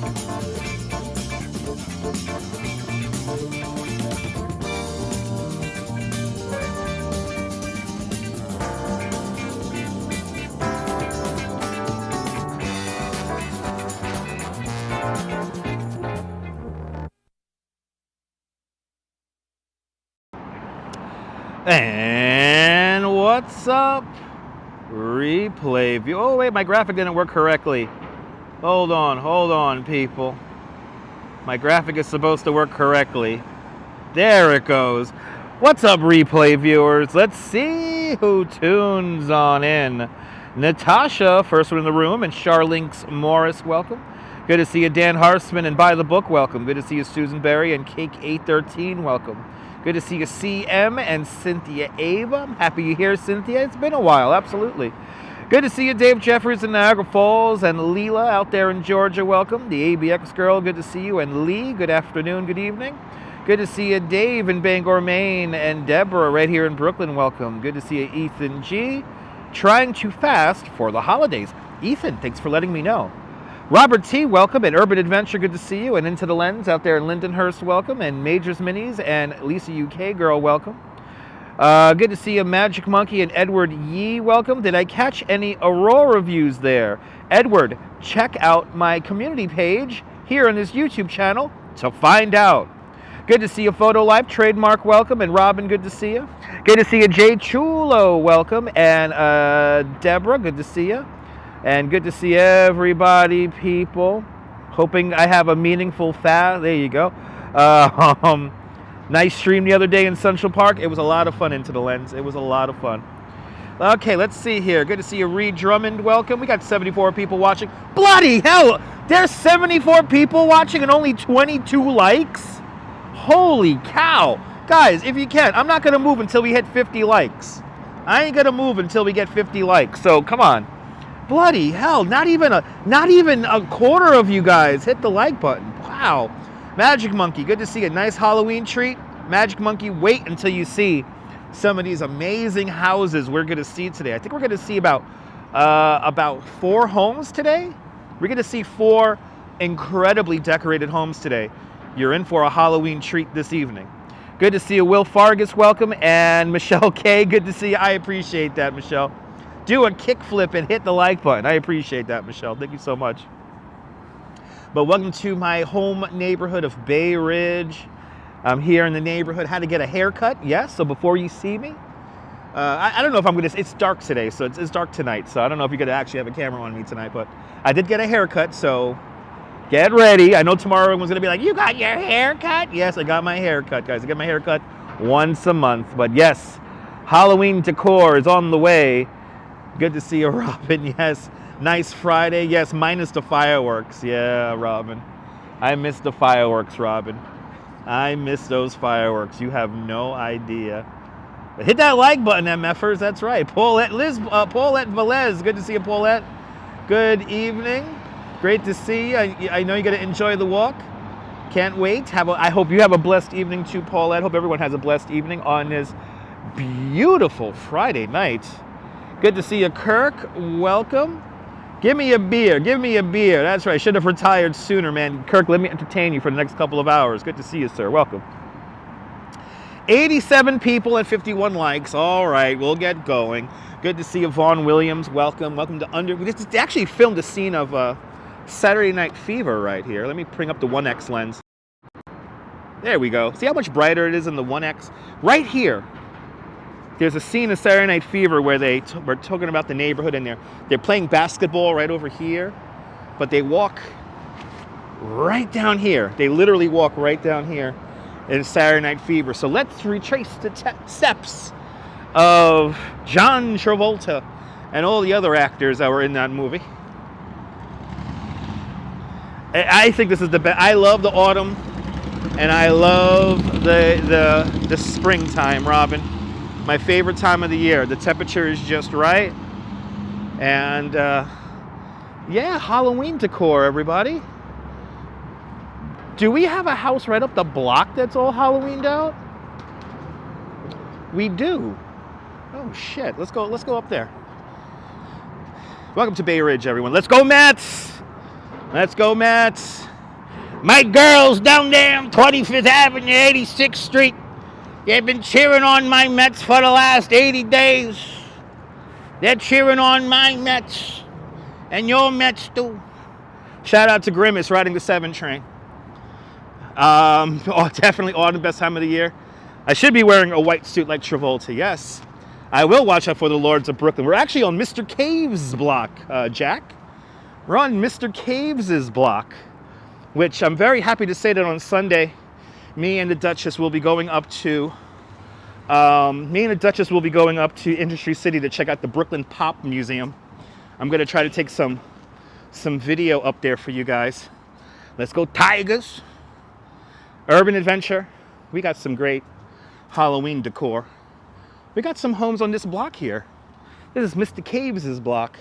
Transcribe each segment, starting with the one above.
And what's up? Replay view. Oh wait, my graphic didn't work correctly. Hold on, people. My graphic is supposed to work correctly. There it goes. What's up, replay viewers? Let's see who tunes on in. Natasha, first one in the room, and Charlinks Morris, welcome. Good to see you, Dan Harsman, and By the Book, welcome. Good to see you, Susan Berry, and Cake813, welcome. Good to see you, CM and Cynthia Ava. I'm happy you're here, Cynthia. It's been a while, absolutely. Good to see you, Dave Jeffries in Niagara Falls, and Leela out there in Georgia, welcome. The ABX girl, good to see you, and Lee, good afternoon, good evening. Good to see you, Dave in Bangor, Maine, and Deborah right here in Brooklyn, welcome. Good to see you, Ethan G. Trying to fast for the holidays. Ethan, thanks for letting me know. Robert T, welcome, and Urban Adventure, good to see you, and Into the Lens out there in Lindenhurst, welcome, and Majors Minis and Lisa UK girl, welcome. Good to see you, Magic Monkey and Edward Yee, welcome. Did I catch any Aurora views there? Edward, check out my community page here on this YouTube channel to find out. Good to see you, Photo Life, Trademark, welcome, and Robin, good to see you. Good to see you, Jay Chulo, welcome, and Deborah, good to see you. And good to see everybody, people. Hoping I have a meaningful fast. There you go. Nice stream the other day in Central Park. It was a lot of fun, Into the Lens. It was a lot of fun. Okay, let's see here. Good to see you, Reed Drummond. Welcome. We got 74 people watching. Bloody hell! There's 74 people watching and only 22 likes? Holy cow. Guys, if you can, I'm not going to move until we hit 50 likes. I ain't going to move until we get 50 likes. So, come on. Bloody hell, not even a quarter of you guys hit the like button. Wow. Magic Monkey, good to see a nice Halloween treat. Magic Monkey, wait until you see some of these amazing houses we're going to see today. I think we're going to see about 4 homes today. We're going to see 4 incredibly decorated homes today. You're in for a Halloween treat this evening. Good to see you, Will Fargus, welcome, and Michelle K, good to see you. I appreciate that, Michelle. Do a kickflip and hit the like button. I appreciate that, Michelle. Thank you so much. But welcome to my home neighborhood of Bay Ridge. I'm here in the neighborhood. How to get a haircut? Yes. So before you see me, I don't know if I'm going to. It's dark today, so it's dark tonight. So I don't know if you're going to actually have a camera on me tonight. But I did get a haircut, so get ready. I know tomorrow everyone's going to be like, "You got your haircut?" Yes, I got my haircut, guys. I get my haircut once a month. But yes, Halloween decor is on the way. Good to see you, Robin. Yes. Nice Friday. Yes, minus the fireworks. Yeah, Robin. I miss the fireworks, Robin. I miss those fireworks. You have no idea. But hit that like button, MFers. That's right. Paulette Velez. Good to see you, Paulette. Good evening. Great to see you. I know you're going to enjoy the walk. Can't wait. I hope you have a blessed evening too, Paulette. Hope everyone has a blessed evening on this beautiful Friday night. Good to see you, Kirk. Welcome. Give me a beer. Give me a beer. That's right. Should have retired sooner, man. Kirk, let me entertain you for the next couple of hours. Good to see you, sir. Welcome. 87 people and 51 likes. All right, we'll get going. Good to see you, Vaughn Williams. Welcome. Welcome to They actually filmed a scene of Saturday Night Fever right here. Let me bring up the 1X lens. There we go. See how much brighter it is in the 1X? Right here. There's a scene of Saturday Night Fever where we're talking about the neighborhood, and they're playing basketball right over here, but they walk right down here. They literally walk right down here in Saturday Night Fever. So let's retrace the steps of John Travolta and all the other actors that were in that movie. I think this is the best. I love the autumn, and I love the springtime, Robin. My favorite time of the year. The temperature is just right. And yeah, Halloween decor, everybody. Do we have a house right up the block that's all Halloweened out? We do. Oh shit. Let's go up there. Welcome to Bay Ridge, everyone. Let's go, Mets! Let's go, Mets! My girls down there on 25th Avenue, 86th Street, they've been cheering on my Mets for the last 80 days. They're cheering on my Mets and your Mets too. Shout out to Grimace riding the 7 train. Definitely autumn, best time of the year. I should be wearing a white suit like Travolta, yes. I will watch out for the Lords of Brooklyn. We're actually on Mr. Caves' block, Jack. We're on Mr. Caves' block, which I'm very happy to say that on Sunday, me and the Duchess will be going up to Industry City to check out the Brooklyn Pop Museum. I'm gonna try to take some video up there for you guys. Let's go Tigers. Urban Adventure. We got some great Halloween decor. We got some homes on this block here. This is Mr. Caves' block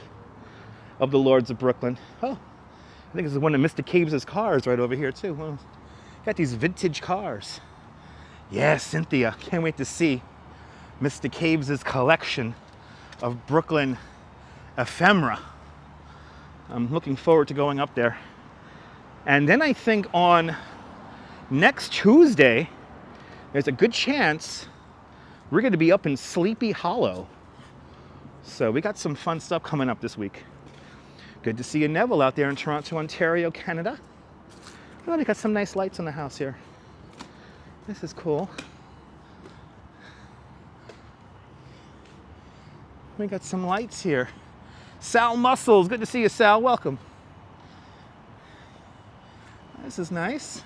of the Lords of Brooklyn. Oh, I think this is one of Mr. Caves' cars right over here too. Well, got these vintage cars. Yeah, Cynthia, can't wait to see Mr. Caves' collection of Brooklyn ephemera. I'm looking forward to going up there. And then I think on next Tuesday, there's a good chance we're going to be up in Sleepy Hollow. So we got some fun stuff coming up this week. Good to see you, Neville, out there in Toronto, Ontario, Canada. Oh, they got some nice lights on the house here. This is cool. We got some lights here. Sal Muscles, good to see you, Sal. Welcome. This is nice.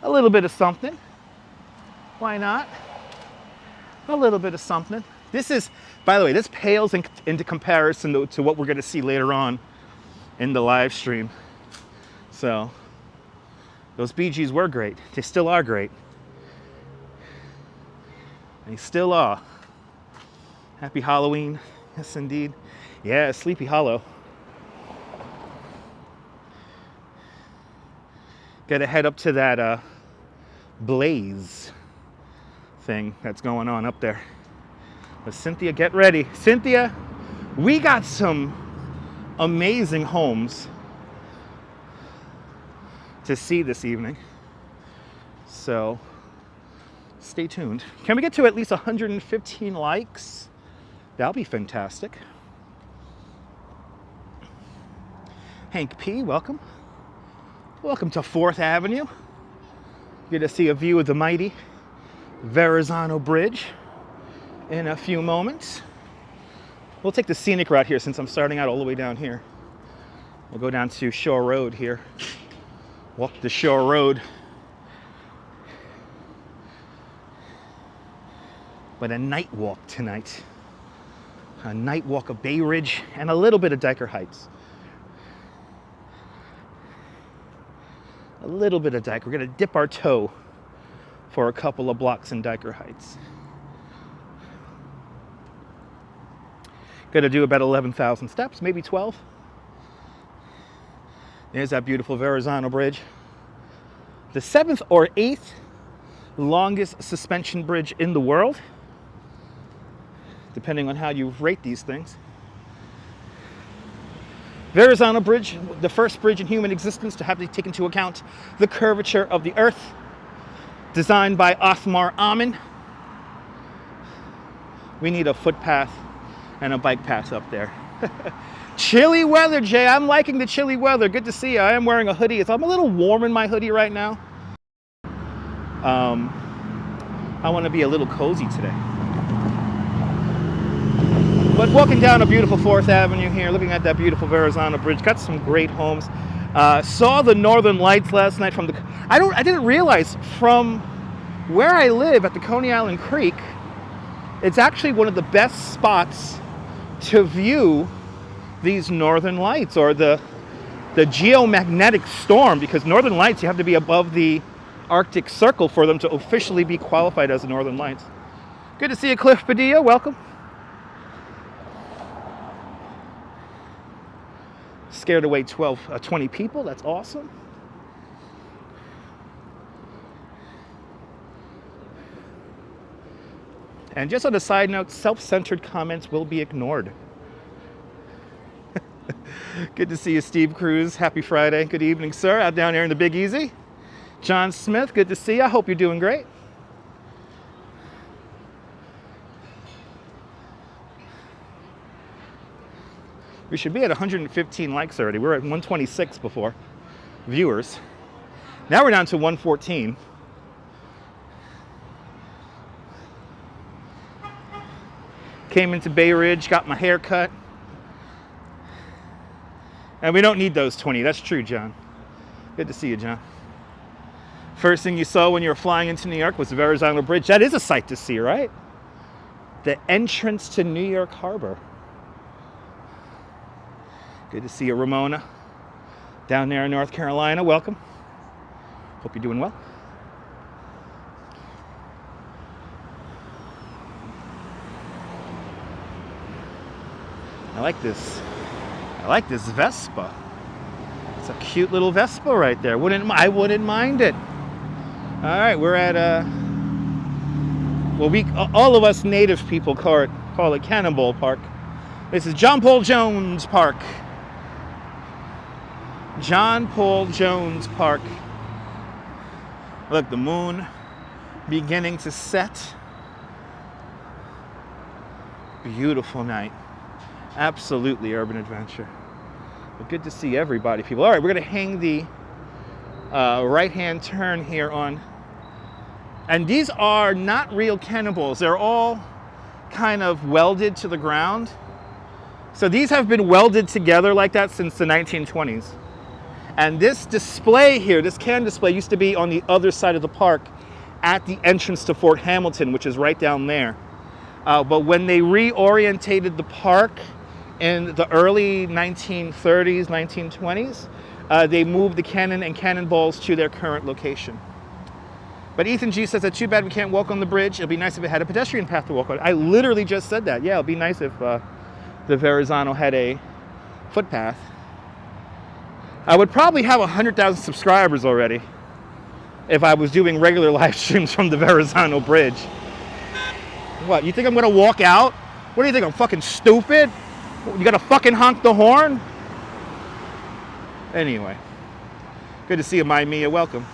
A little bit of something. Why not? A little bit of something. This is, by the way, this pales into comparison to what we're going to see later on in the live stream. So, those Bee Gees were great. They still are great. They still are. Happy Halloween. Yes, indeed. Yeah, Sleepy Hollow. Got to head up to that blaze thing that's going on up there. But Cynthia, get ready. Cynthia, we got some amazing homes to see this evening. So stay tuned. Can we get to at least 115 likes? That'll be fantastic. Hank P, welcome. Welcome to 4th Avenue. Get to see a view of the mighty Verrazano Bridge in a few moments. We'll take the scenic route here since I'm starting out all the way down here. We'll go down to Shore Road here. Walk the Shore Road. But a night walk tonight. A night walk of Bay Ridge and a little bit of Dyker Heights. A little bit of Dyker. We're going to dip our toe for a couple of blocks in Dyker Heights. Going to do about 11,000 steps, maybe 12. There's that beautiful Verrazano Bridge. The 7th or 8th longest suspension bridge in the world, depending on how you rate these things. Verrazano Bridge, the first bridge in human existence to have to take into account the curvature of the earth, designed by Othmar Ammann. We need a footpath and a bike path up there. Chilly weather, Jay. I'm liking the chilly weather. Good to see you. I am wearing a hoodie. I'm a little warm in my hoodie right now. I want to be a little cozy today. But walking down a beautiful 4th Avenue here, looking at that beautiful Verrazano Bridge, got some great homes. Saw the Northern Lights last night from the. I didn't realize from where I live at the Coney Island Creek, it's actually one of the best spots to view these Northern Lights, or the geomagnetic storm, because Northern Lights, you have to be above the Arctic Circle for them to officially be qualified as the Northern Lights. Good to see you, Cliff Padilla. Welcome. Scared away 20 people. That's awesome. And just on a side note, self-centered comments will be ignored. Good to see you, Steve Cruz. Happy Friday. Good evening, sir. Out down here in the Big Easy. John Smith, good to see you. I hope you're doing great. We should be at 115 likes already. We were at 126 before. Viewers. Now we're down to 114. Came into Bay Ridge, got my hair cut. And we don't need those 20. That's true, John. Good to see you, John. First thing you saw when you were flying into New York was the Verrazano Bridge. That is a sight to see, right? The entrance to New York Harbor. Good to see you, Ramona. Down there in North Carolina, welcome. Hope you're doing well. I like this. I like this Vespa. It's a cute little Vespa right there. I wouldn't mind it. All right, we're at well, all of us native people call it Cannonball Park. This is John Paul Jones Park. John Paul Jones Park. Look, the moon beginning to set. Beautiful night. Absolutely urban adventure. But good to see everybody, people. All right, we're going to hang the right-hand turn here on. And these are not real cannonballs. They're all kind of welded to the ground. So these have been welded together like that since the 1920s. And this display here, this cannon display, used to be on the other side of the park at the entrance to Fort Hamilton, which is right down there. But when they reorientated the park in the early 1930s, 1920s, they moved the cannon and cannonballs to their current location. But Ethan G says that too bad we can't walk on the bridge. It'll be nice if it had a pedestrian path to walk on. I literally just said that. Yeah, it'd be nice if the Verrazano had a footpath. I would probably have 100,000 subscribers already if I was doing regular live streams from the Verrazano Bridge. What, you think I'm gonna walk out? What do you think, I'm fucking stupid? You gotta fucking honk the horn? Anyway, good to see you, my Mia, welcome.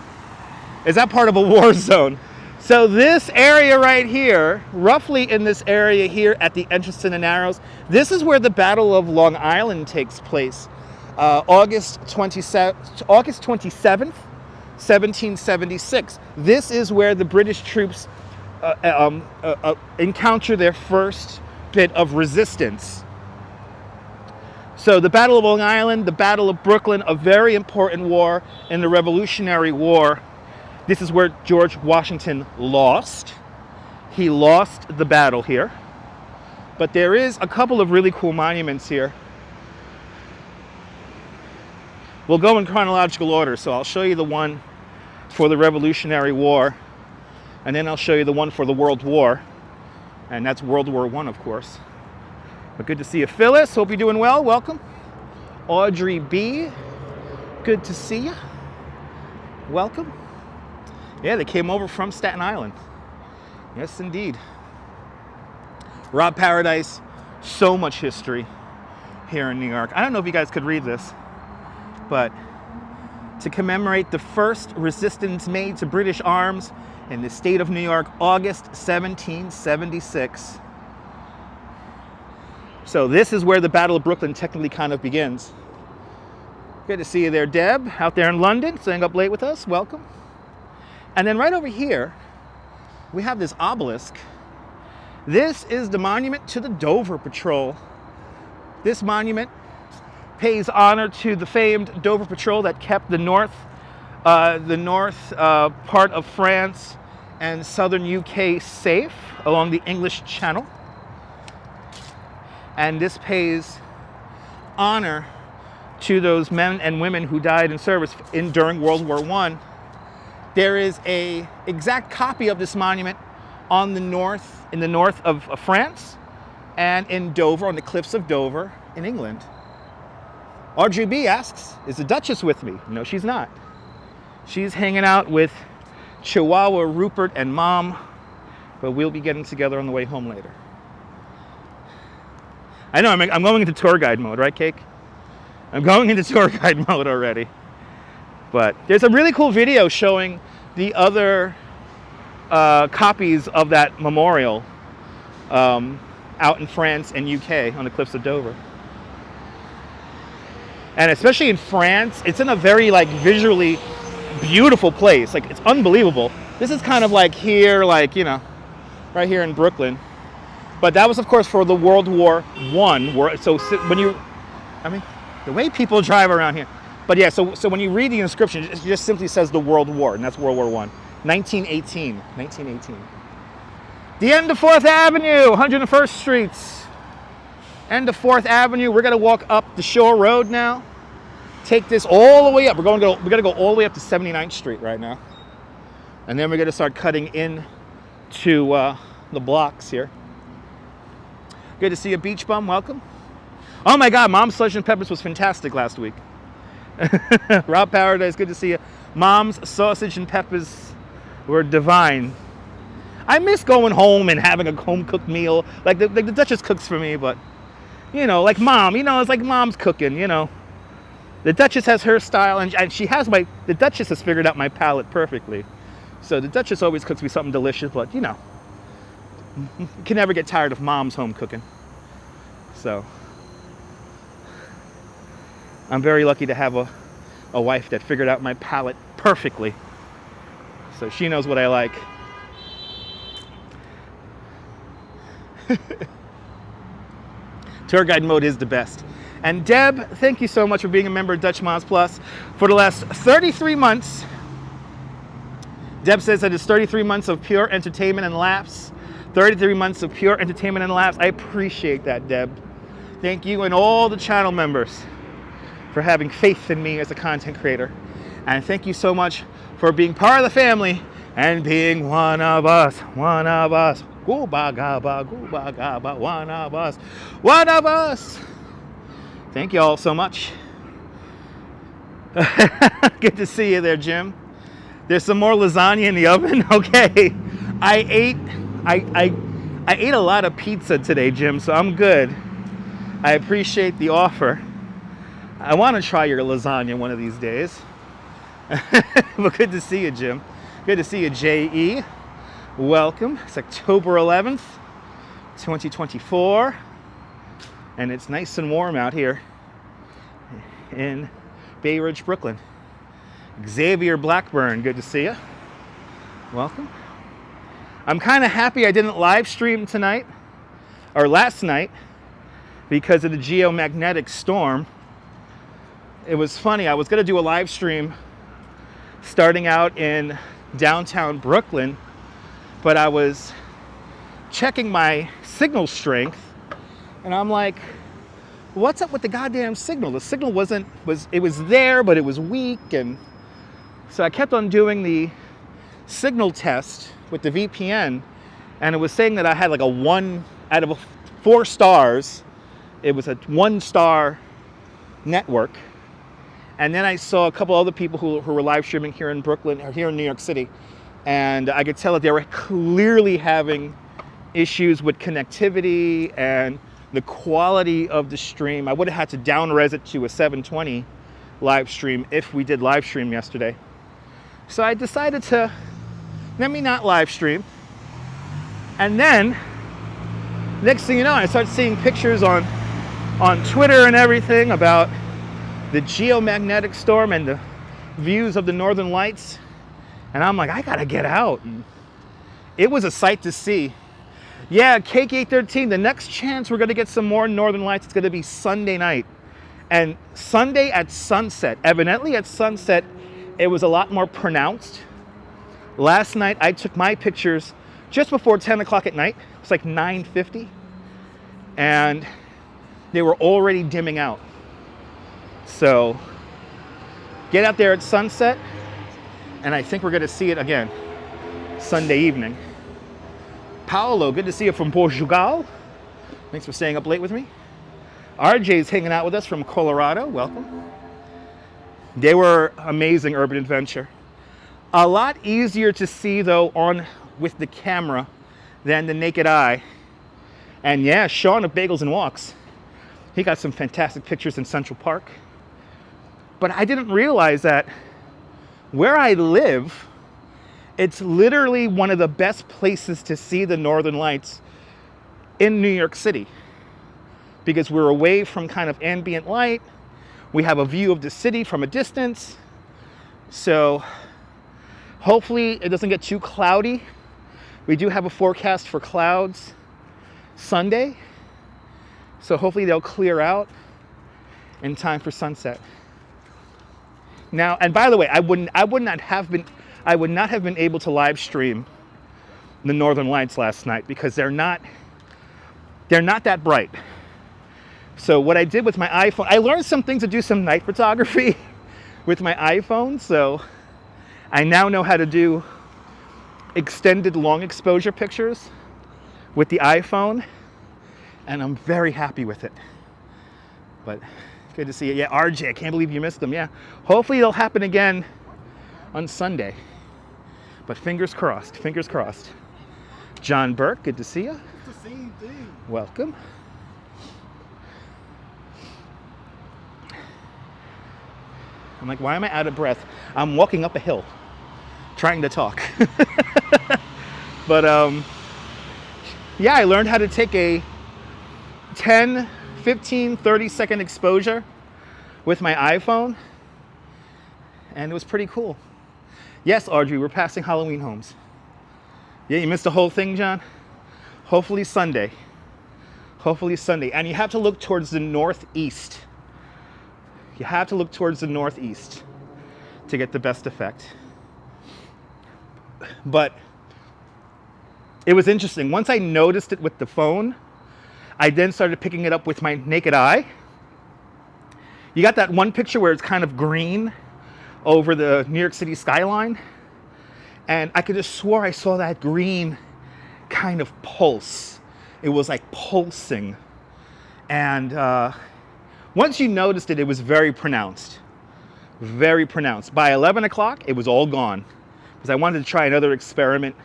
Is that part of a war zone? So this area right here, roughly in this area here at the entrance to the Narrows, this is where the Battle of Long Island takes place. August 27th, 1776. This is where the British troops encounter their first bit of resistance. So the Battle of Long Island, the Battle of Brooklyn, a very important war in the Revolutionary War. This is where George Washington lost. He lost the battle here. But there is a couple of really cool monuments here. We'll go in chronological order, so I'll show you the one for the Revolutionary War, and then I'll show you the one for the World War, and that's World War I, of course. But good to see you, Phyllis. Hope you're doing well. Welcome. Audrey B. Good to see you. Welcome. Yeah, they came over from Staten Island. Yes, indeed. Rob Paradise. So much history here in New York. I don't know if you guys could read this, but to commemorate the first resistance made to British arms in the state of New York, August 1776. So this is where the Battle of Brooklyn technically kind of begins. Good to see you there, Deb, out there in London, staying up late with us. Welcome. And then right over here, we have this obelisk. This is the monument to the Dover Patrol. This monument pays honor to the famed Dover Patrol that kept the north part of France and southern UK safe along the English Channel. And this pays honor to those men and women who died in service during World War I. There is an exact copy of this monument in the north of France and in Dover, on the cliffs of Dover in England. Audrey B asks, is the Duchess with me? No, she's not. She's hanging out with Chihuahua Rupert and Mom, but we'll be getting together on the way home later. I know, I'm going into tour guide mode, right, Cake? I'm going into tour guide mode already. But there's a really cool video showing the other copies of that memorial out in France and UK on the cliffs of Dover. And especially in France, it's in a very like visually beautiful place. Like, it's unbelievable. This is kind of like here, like, you know, right here in Brooklyn. But that was, of course, for the World War I. So when you, I mean, the way people drive around here. But yeah, so when you read the inscription, it just simply says the World War, and that's World War I. 1918. 1918. The end of 4th Avenue, 101st Street. End of 4th Avenue. We're gonna walk up the Shore Road now. Take this all the way up. We're gonna go all the way up to 79th Street right now, and then we're gonna start cutting in to the blocks here. Good to see you, Beach Bum. Welcome. Oh my God, Mom's Sledge & Peppers was fantastic last week. Rob Paradise, good to see you. Mom's Sausage and Peppers were divine. I miss going home and having a home-cooked meal. Like the Duchess cooks for me, but, you know, like Mom, you know, it's like Mom's cooking, you know. The Duchess has her style, and she has the Duchess has figured out my palate perfectly. So the Duchess always cooks me something delicious, but, you know, you can never get tired of Mom's home cooking. So I'm very lucky to have a wife that figured out my palate perfectly. So she knows what I like. Tour guide mode is the best. And Deb, thank you so much for being a member of Dutch Mods Plus for the last 33 months. Deb says that it's 33 months of pure entertainment and laughs. 33 months of pure entertainment and laughs. I appreciate that, Deb. Thank you and all the channel members for having faith in me as a content creator. And thank you so much for being part of the family and being one of us, one of us. Gooba gaba, gooba gaba, one of us, one of us. Thank you all so much. Good to see you there, Jim. There's some more lasagna in the oven. Okay. I ate a lot of pizza today, Jim, so I'm good. I appreciate the offer. I want to try your lasagna one of these days. But good to see you, Jim. Good to see you, J.E. Welcome. It's October 11th, 2024. And it's nice and warm out here in Bay Ridge, Brooklyn. Xavier Blackburn, good to see you. Welcome. I'm kind of happy I didn't live stream tonight, or last night, because of the geomagnetic storm. It was funny, I was going to do a live stream starting out in downtown Brooklyn, but I was checking my signal strength, and I'm like, what's up with the goddamn signal? The signal was there, but it was weak, and so I kept on doing the signal test with the VPN, and it was saying that I had like a 1 out of 4 stars. It was a 1-star network. And then I saw a couple other people who were live streaming here in Brooklyn, or here in New York City, and I could tell that they were clearly having issues with connectivity and the quality of the stream. I would have had to down-res it to a 720 live stream if we did live stream yesterday. So I decided to let me not live stream. And then, next thing you know, I start seeing pictures on Twitter and everything about the geomagnetic storm and the views of the northern lights. And I'm like, I gotta get out. And it was a sight to see. Yeah, Cake 813, the next chance we're gonna get some more northern lights, it's gonna be Sunday night. And Sunday at sunset, evidently at sunset, it was a lot more pronounced. Last night, I took my pictures just before 10 o'clock at night. It was like 9:50. And they were already dimming out. So, get out there at sunset, and I think we're gonna see it again Sunday evening. Paolo, good to see you from Portugal. Thanks for staying up late with me. RJ's hanging out with us from Colorado. Welcome. They were amazing urban adventure. A lot easier to see though with the camera than the naked eye. And yeah, Sean of Bagels and Walks, he got some fantastic pictures in Central Park. But I didn't realize that where I live, it's literally one of the best places to see the Northern Lights in New York City, because we're away from kind of ambient light. We have a view of the city from a distance. So hopefully it doesn't get too cloudy. We do have a forecast for clouds Sunday. So hopefully they'll clear out in time for sunset. Now, and by the way, I would not have been able to live stream the Northern Lights last night because they're not that bright. So what I did with my iPhone, I learned some things to do some night photography with my iPhone. So I now know how to do extended long exposure pictures with the iPhone, and I'm very happy with it. But good to see you. Yeah, RJ, I can't believe you missed them. Yeah, hopefully it'll happen again on Sunday. But fingers crossed, fingers crossed. John Burke, good to see you. It's the same thing. Welcome. I'm like, why am I out of breath? I'm walking up a hill, trying to talk. But yeah, I learned how to take a 10, 15, 30-second exposure with my iPhone, and it was pretty cool. Yes, Audrey, we're passing Halloween homes. Yeah, you missed the whole thing, John? Hopefully Sunday. Hopefully Sunday. And you have to look towards the northeast. You have to look towards the northeast to get the best effect. But it was interesting. Once I noticed it with the phone, I then started picking it up with my naked eye. You got that one picture where it's kind of green over the New York City skyline, and I could just swore I saw that green kind of pulse. It was like pulsing, and once you noticed it, it was very pronounced, very pronounced. By 11 o'clock, it was all gone, because I wanted to try another experiment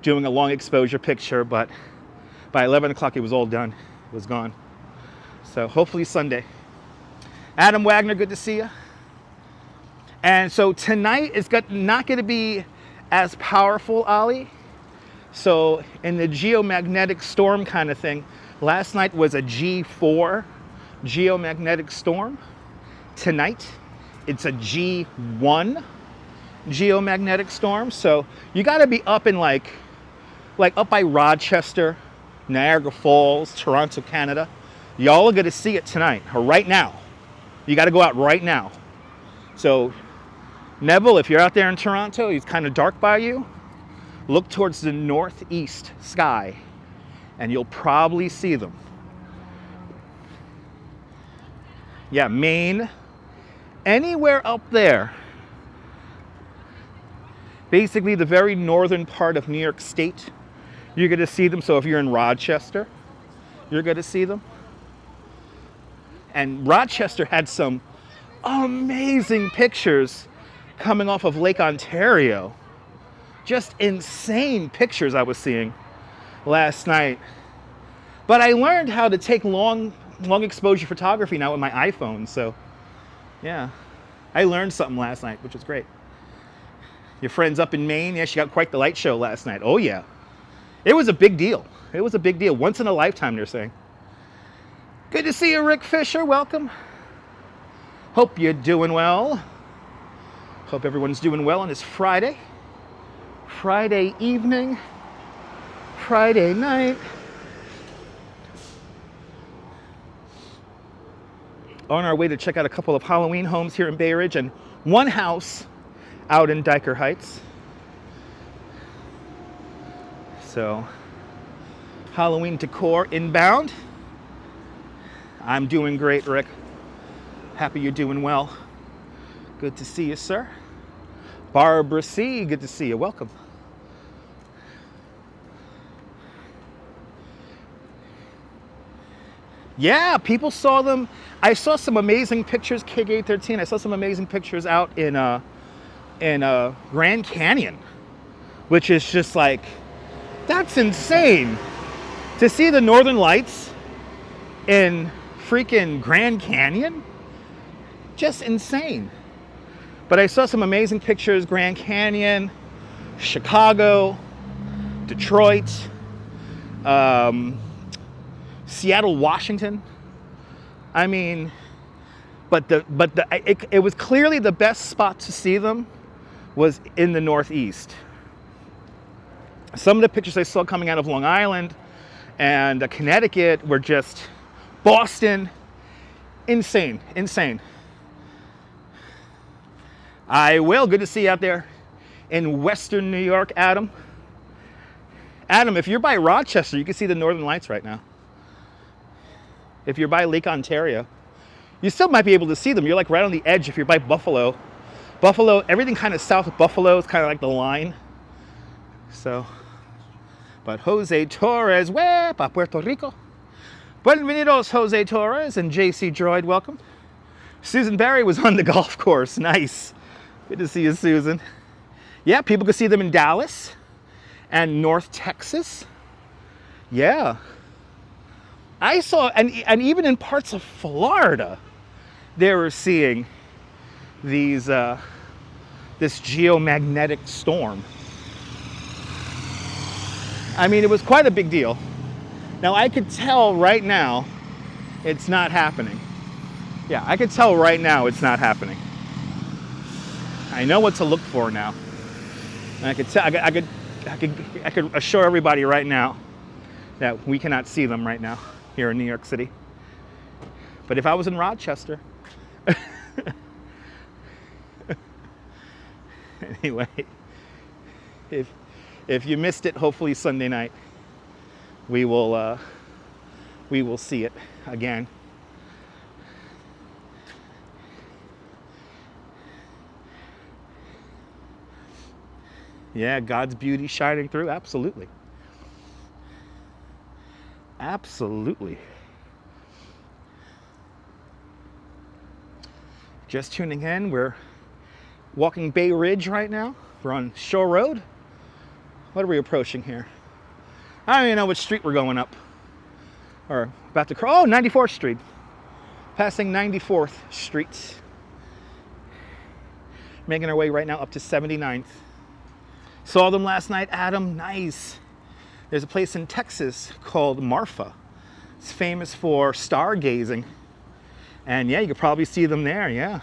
doing a long exposure picture, but by 11 o'clock, it was all done. It was gone. So hopefully Sunday. Adam Wagner, good to see you. And so tonight is not going to be as powerful, Ali. So in the geomagnetic storm kind of thing, last night was a G4 geomagnetic storm. Tonight, it's a G1 geomagnetic storm. So you got to be up in like up by Rochester, Niagara Falls, Toronto, Canada. Y'all are going to see it tonight, or right now. You got to go out right now. So Neville, if you're out there in Toronto, it's kind of dark by you, look towards the northeast sky and you'll probably see them. Yeah, Maine, anywhere up there. Basically the very northern part of New York State, you're going to see them. So if you're in Rochester, you're going to see them. And Rochester had some amazing pictures coming off of Lake Ontario. Just insane pictures I was seeing last night. But I learned how to take long exposure photography now with my iPhone. So yeah, I learned something last night, which was great. Your friends up in Maine, yeah, she got quite the light show last night. Oh yeah, it was a big deal. It was a big deal. Once in a lifetime, they're saying. Good to see you, Rick Fisher. Welcome. Hope you're doing well. Hope everyone's doing well on this Friday. Friday evening. Friday night. On our way to check out a couple of Halloween homes here in Bay Ridge and one house out in Dyker Heights. So, Halloween decor inbound. I'm doing great, Rick. Happy you're doing well. Good to see you, sir. Barbara C., good to see you. Welcome. Yeah, people saw them. I saw some amazing pictures, KG13. I saw some amazing pictures out in Grand Canyon, which is just like, that's insane. To see the Northern Lights in freaking Grand Canyon Just insane. But I saw some amazing pictures, Grand Canyon, Chicago, Detroit, Seattle, Washington. I mean, it was clearly the best spot to see them was in the Northeast. Some of the pictures I saw coming out of Long Island and Connecticut were just Boston. Insane, insane. Good to see you out there in Western New York, Adam. Adam, if you're by Rochester, you can see the Northern Lights right now. If you're by Lake Ontario, you still might be able to see them. You're like right on the edge if you're by Buffalo. Buffalo, everything kind of south of Buffalo is kind of like the line. So, but Jose Torres, pa Puerto Rico. Bienvenidos, Jose Torres and JC Droid, welcome. Susan Berry was on the golf course, nice. Good to see you, Susan. Yeah, people could see them in Dallas and North Texas. Yeah. I saw, and even in parts of Florida, they were seeing these, this geomagnetic storm. I mean, it was quite a big deal. Now, I could tell right now it's not happening. Yeah, I could tell right now it's not happening. I know what to look for now. And I could tell, I could assure everybody right now that we cannot see them right now here in New York City. But if I was in Rochester, anyway, if you missed it, hopefully Sunday night we will see it again. Yeah, God's beauty shining through, absolutely. Absolutely. Just tuning in, we're walking Bay Ridge right now. We're on Shore Road. What are we approaching here? I don't even know which street we're going up. Or about to cross, 94th Street. Passing 94th Street. Making our way right now up to 79th. Saw them last night, Adam, nice. There's a place in Texas called Marfa. It's famous for stargazing. And yeah, you could probably see them there, yeah.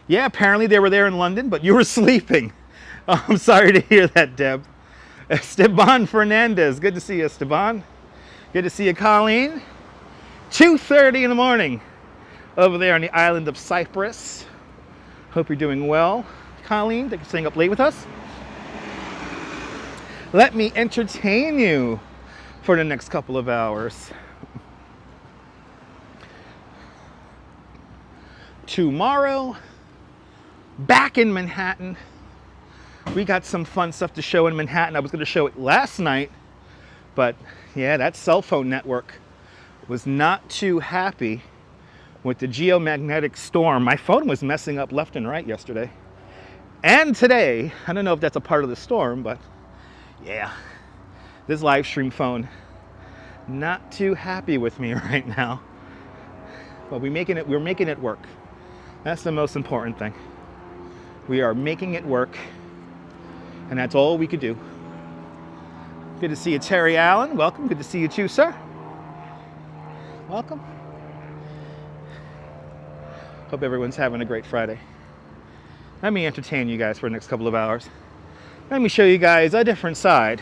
Yeah, apparently they were there in London, but you were sleeping. Oh, I'm sorry to hear that, Deb. Esteban Fernandez, good to see you, Esteban. Good to see you, Colleen. 2:30 in the morning over there on the island of Cyprus. Hope you're doing well. Colleen, thank you for staying up late with us. Let me entertain you for the next couple of hours. Tomorrow, back in Manhattan. We got some fun stuff to show in Manhattan. I was going to show it last night, but yeah, that cell phone network was not too happy with the geomagnetic storm. My phone was messing up left and right yesterday. And today, I don't know if that's a part of the storm, but yeah, this live stream phone, not too happy with me right now. But we're making it work. That's the most important thing. We are making it work, and that's all we could do. Good to see you, Terry Allen. Welcome. Good to see you too, sir. Welcome. Hope everyone's having a great Friday. Let me entertain you guys for the next couple of hours. Let me show you guys a different side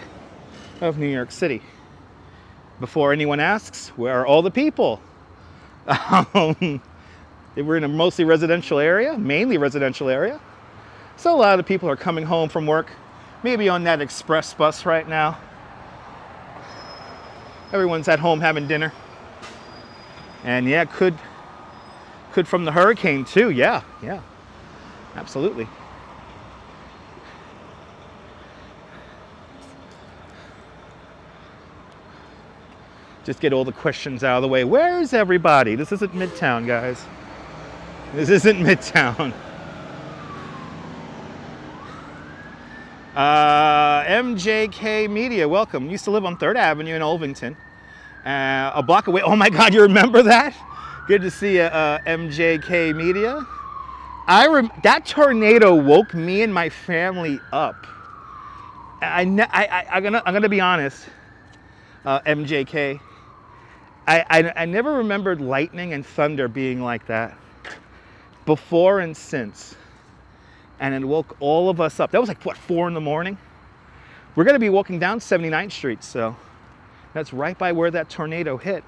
of New York City. Before anyone asks, where are all the people? We're in a mostly residential area, mainly residential area. So a lot of people are coming home from work, maybe on that express bus right now. Everyone's at home having dinner. And yeah, could from the hurricane too, yeah, absolutely. Just get all the questions out of the way. Where is everybody? This isn't Midtown, guys. This isn't Midtown. MJK Media, welcome. Used to live on 3rd Avenue in Olvington. A block away. Oh my God, you remember that? Good to see you, MJK Media. That tornado woke me and my family up. I'm gonna be honest, MJK. I never remembered lightning and thunder being like that before and since. And it woke all of us up. That was like, what, 4 in the morning? We're gonna be walking down 79th Street, so that's right by where that tornado hit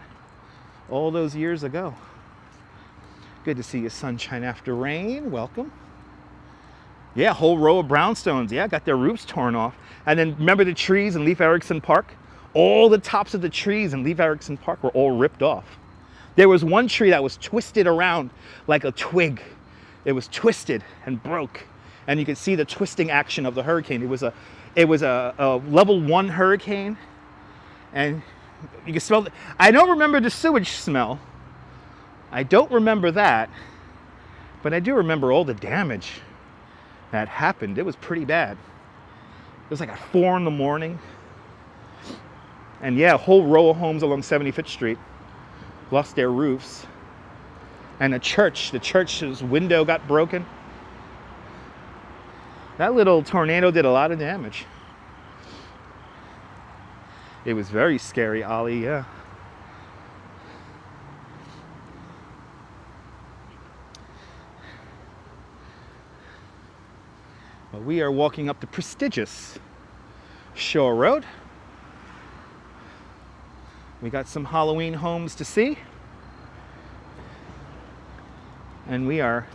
all those years ago. Good to see you, sunshine after rain. Welcome. Yeah, a whole row of brownstones. Yeah, got their roofs torn off. And then remember the trees in Leif Erikson Park? All the tops of the trees in Leif Erikson Park were all ripped off. There was one tree that was twisted around like a twig. It was twisted and broke. And you could see the twisting action of the hurricane. It was a level 1 hurricane. And you could smell, I don't remember the sewage smell. I don't remember that. But I do remember all the damage that happened. It was pretty bad. It was like at 4 in the morning. And yeah, a whole row of homes along 75th Street lost their roofs. And the church's window got broken. That little tornado did a lot of damage. It was very scary, Ollie, yeah. Well, we are walking up the prestigious Shore Road. We got some Halloween homes to see. And we are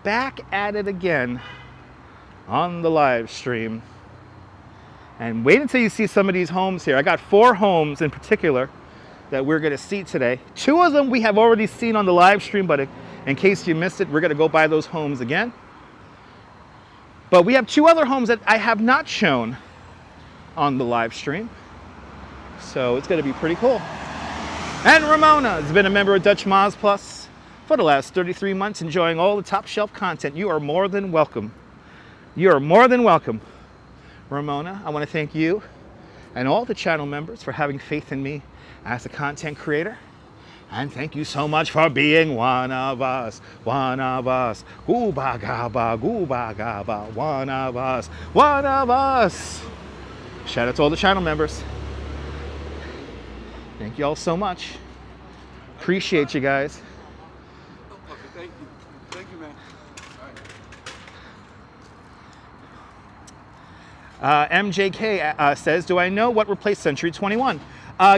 back at it again on the live stream. And wait until you see some of these homes here. I got 4 homes in particular that we're going to see today. 2 of them we have already seen on the live stream, but in case you missed it, we're going to go by those homes again. But we have 2 other homes that I have not shown on the live stream. So it's going to be pretty cool. And Ramona has been a member of Dutch Moz Plus for the last 33 months, enjoying all the top shelf content. You are more than welcome. You are more than welcome. Ramona, I want to thank you and all the channel members for having faith in me as a content creator. And thank you so much for being one of us, one of us. Gooba gaba, gooba gaba, one of us, one of us. Shout out to all the channel members. Thank you all so much. Appreciate you guys. Okay, thank you. Thank you, man. All right. MJK says, do I know what replaced Century 21?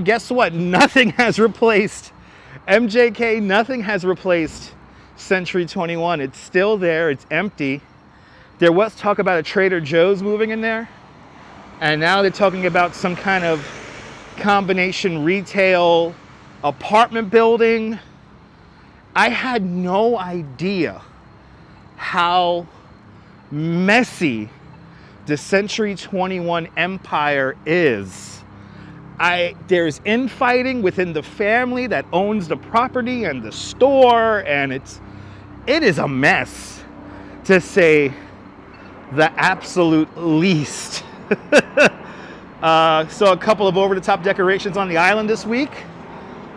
Guess what? Nothing has replaced MJK. Nothing has replaced Century 21. It's still there. It's empty. There was talk about a Trader Joe's moving in there. And now they're talking about some kind of combination retail apartment building. I had no idea how messy the Century 21 empire is. There's infighting within the family that owns the property and the store, and it is a mess, to say the absolute least. So a couple of over-the-top decorations on the island this week.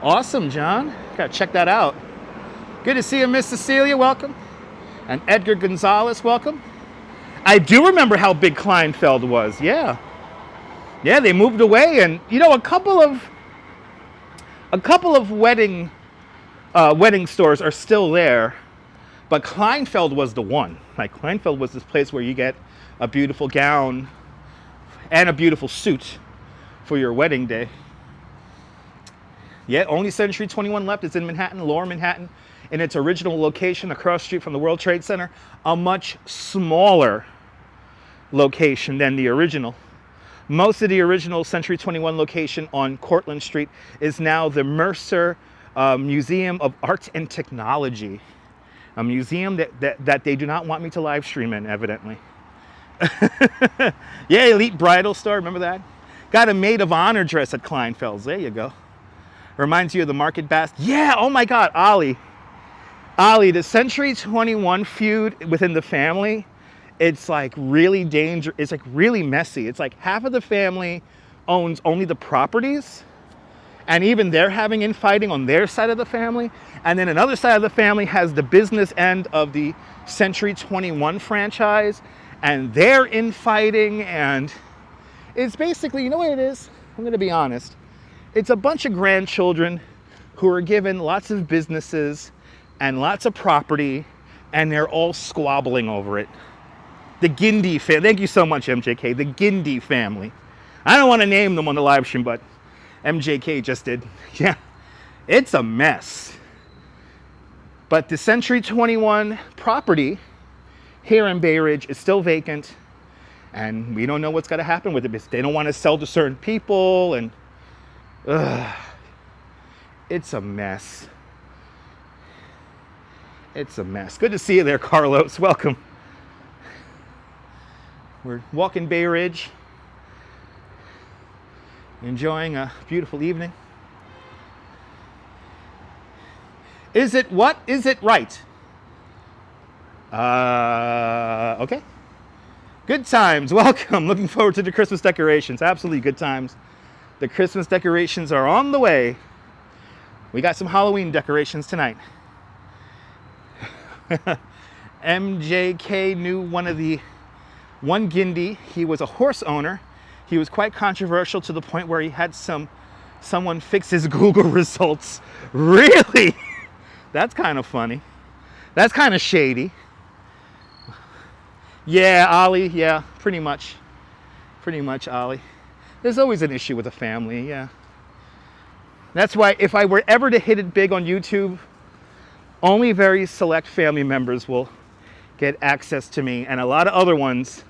Awesome, John. Gotta check that out. Good to see you, Miss Cecilia. Welcome. And Edgar Gonzalez. Welcome. I do remember how big Kleinfeld was. Yeah. Yeah, they moved away, and you know, a couple of wedding stores are still there, but Kleinfeld was the one. Like, Kleinfeld was this place where you get a beautiful gown and a beautiful suit for your wedding day. Yeah, only Century 21 left. It's in Manhattan, Lower Manhattan, in its original location across the street from the World Trade Center. A much smaller location than the original. Most of the original Century 21 location on Cortlandt Street is now the Mercer Museum of Art and Technology. A museum that they do not want me to live stream in, evidently. Yeah, Elite Bridal Store, remember that? Got a maid of honor dress at Kleinfeld's. There you go. Reminds you of the Market Basket. Yeah, oh my God, Ollie, the Century 21 feud within the family, it's like really dangerous. It's like really messy. It's like half of the family owns only the properties, And even they're having infighting on their side of the family. And then another side of the family has the business end of the Century 21 franchise. And they're infighting. And it's basically, you know what it is? I'm going to be honest. It's a bunch of grandchildren who are given lots of businesses and lots of property. And they're all squabbling over it. The Gindi family. Thank you so much, MJK. The Gindi family. I don't want to name them on the live stream, but MJK just did. Yeah, it's a mess. But the Century 21 property here in Bay Ridge is still vacant, and we don't know what's going to happen with it because they don't want to sell to certain people, and it's a mess. It's a mess. Good to see you there, Carlos. Welcome. We're walking Bay Ridge, enjoying a beautiful evening. Is it what? Is it right? Okay. Good times. Welcome. Looking forward to the Christmas decorations. Absolutely good times. The Christmas decorations are on the way. We got some Halloween decorations tonight. MJK knew one Gindi. He was a horse owner. He was quite controversial to the point where he had someone fix his Google results. Really? That's kind of funny. That's kind of shady. Yeah, Ollie. Yeah, pretty much. Pretty much, Ollie. There's always an issue with a family, yeah. That's why if I were ever to hit it big on YouTube, only very select family members will get access to me, and a lot of other ones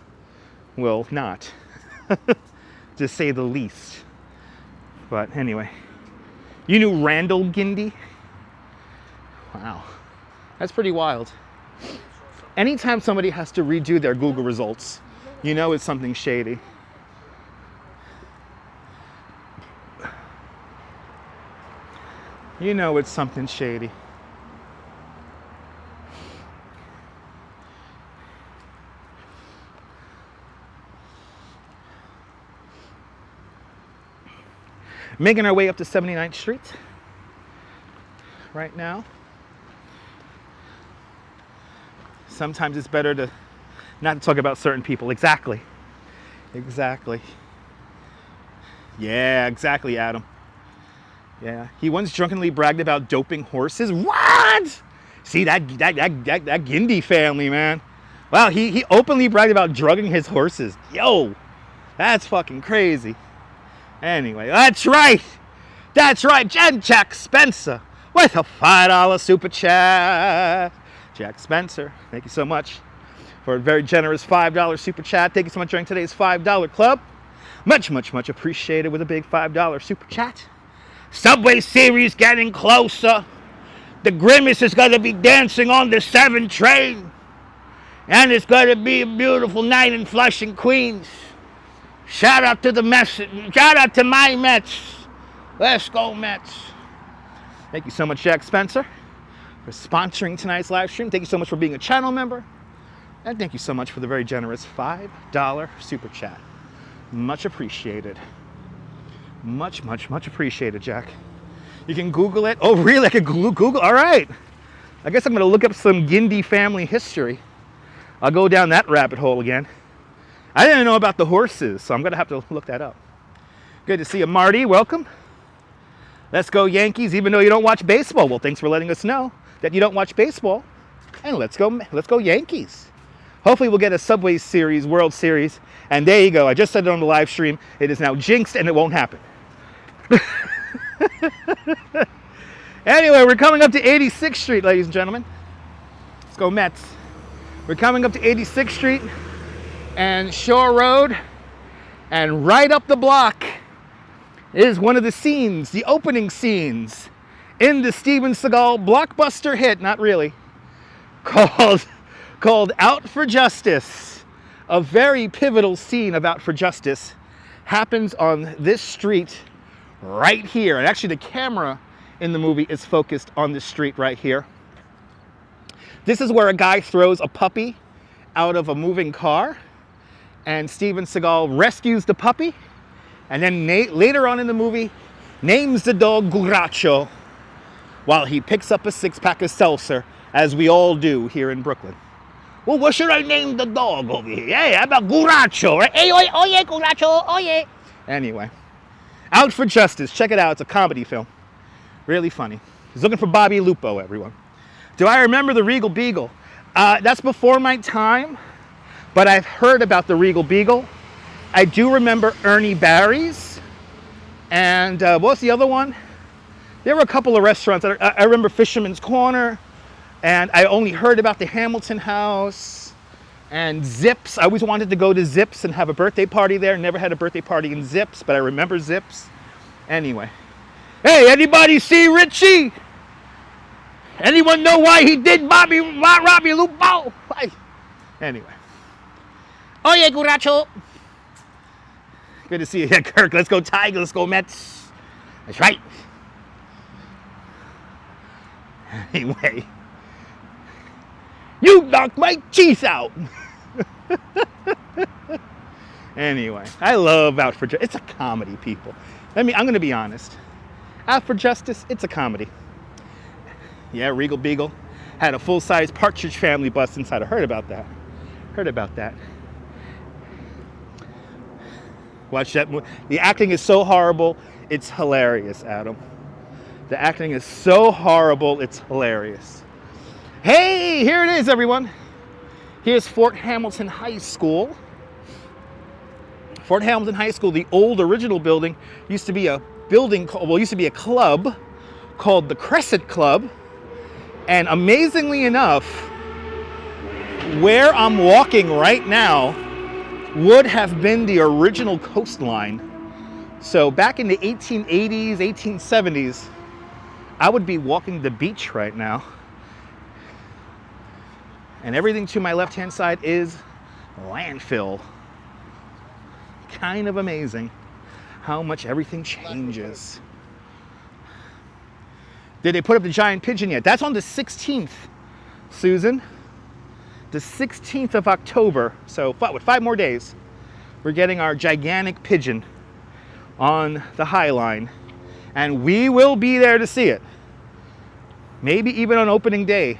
will not, to say the least. But anyway, you knew Randall Gindi? Wow, that's pretty wild. Anytime somebody has to redo their Google results, you know it's something shady. You know it's something shady. Making our way up to 79th Street right now. Sometimes it's better to not to talk about certain people. Exactly. Exactly. Yeah, exactly, Adam. Yeah. He once drunkenly bragged about doping horses. What? See, that Gindi family, man. Wow, he openly bragged about drugging his horses. Yo, that's fucking crazy. Anyway, that's right. That's right. Jack Spencer with a $5 super chat. Jack Spencer, thank you so much for a very generous $5 super chat. Thank you so much during today's $5 club. Much appreciated with a big $5 super chat. Subway series getting closer. The Grimace is going to be dancing on the 7 train. And it's going to be a beautiful night in Flushing, Queens. Shout out to the Mets. Shout out to my Mets. Let's go, Mets. Thank you so much, Jack Spencer, for sponsoring tonight's live stream. Thank you so much for being a channel member. And thank you so much for the very generous $5 super chat. Much appreciated. Much appreciated, Jack. You can Google it. Oh, really? I can Google? All right. I guess I'm going to look up some Gindi family history. I'll go down that rabbit hole again. I didn't know about the horses, so I'm going to have to look that up. Good to see you, Marty. Welcome. Let's go Yankees, even though you don't watch baseball. Well, thanks for letting us know that you don't watch baseball. And let's go Yankees. Hopefully we'll get a Subway Series, World Series. And there you go. I just said it on the live stream. It is now jinxed and it won't happen. Anyway, we're coming up to 86th Street, ladies and gentlemen. Let's go Mets. We're coming up to 86th Street and Shore Road, and right up the block is one of the scenes, the opening scenes in the Steven Seagal blockbuster hit, not really, called Out for Justice. A very pivotal scene of Out for Justice happens on this street right here, and actually the camera in the movie is focused on this street right here. This is where a guy throws a puppy out of a moving car, and Steven Seagal rescues the puppy, and then later on in the movie, names the dog Guracho while he picks up a six-pack of seltzer, as we all do here in Brooklyn. Well, what should I name the dog over here? Hey, how about Guracho, right? Hey, oh yeah, Guracho, oh yeah. Anyway, Out for Justice. Check it out. It's a comedy film. Really funny. He's looking for Bobby Lupo, everyone. Do I remember the Regal Beagle? That's before my time, but I've heard about the Regal Beagle. I do remember Ernie Barry's. And what's the other one? There were a couple of restaurants. I remember Fisherman's Corner. And I only heard about the Hamilton House and Zips. I always wanted to go to Zips and have a birthday party there. Never had a birthday party in Zips, but I remember Zips. Anyway. Hey, anybody see Richie? Anyone know why he did Robbie Lupo? Anyway. Oh yeah, Guracho. Good to see you. Yeah, Kirk. Let's go Tigers. Let's go Mets. That's right. Anyway. You knocked my teeth out. Anyway, I love Out for Justice. It's a comedy, people. I'm going to be honest. Out for Justice, it's a comedy. Yeah, Regal Beagle had a full-size Partridge Family bus inside. I heard about that. Watch that movie. The acting is so horrible, it's hilarious, Adam. The acting is so horrible, it's hilarious. Hey, here it is, everyone. Here's Fort Hamilton High School. Fort Hamilton High School, the old original building, used to be a club called the Crescent Club. And amazingly enough, where I'm walking right now would have been the original coastline. So back in the 1880s, 1870s, I would be walking the beach right now. And everything to my left-hand side is landfill. Kind of amazing how much everything changes. Did they put up the giant pigeon yet? That's on the 16th, Susan. The 16th of October. So with 5 more days, we're getting our gigantic pigeon on the High Line. And we will be there to see it. Maybe even on opening day,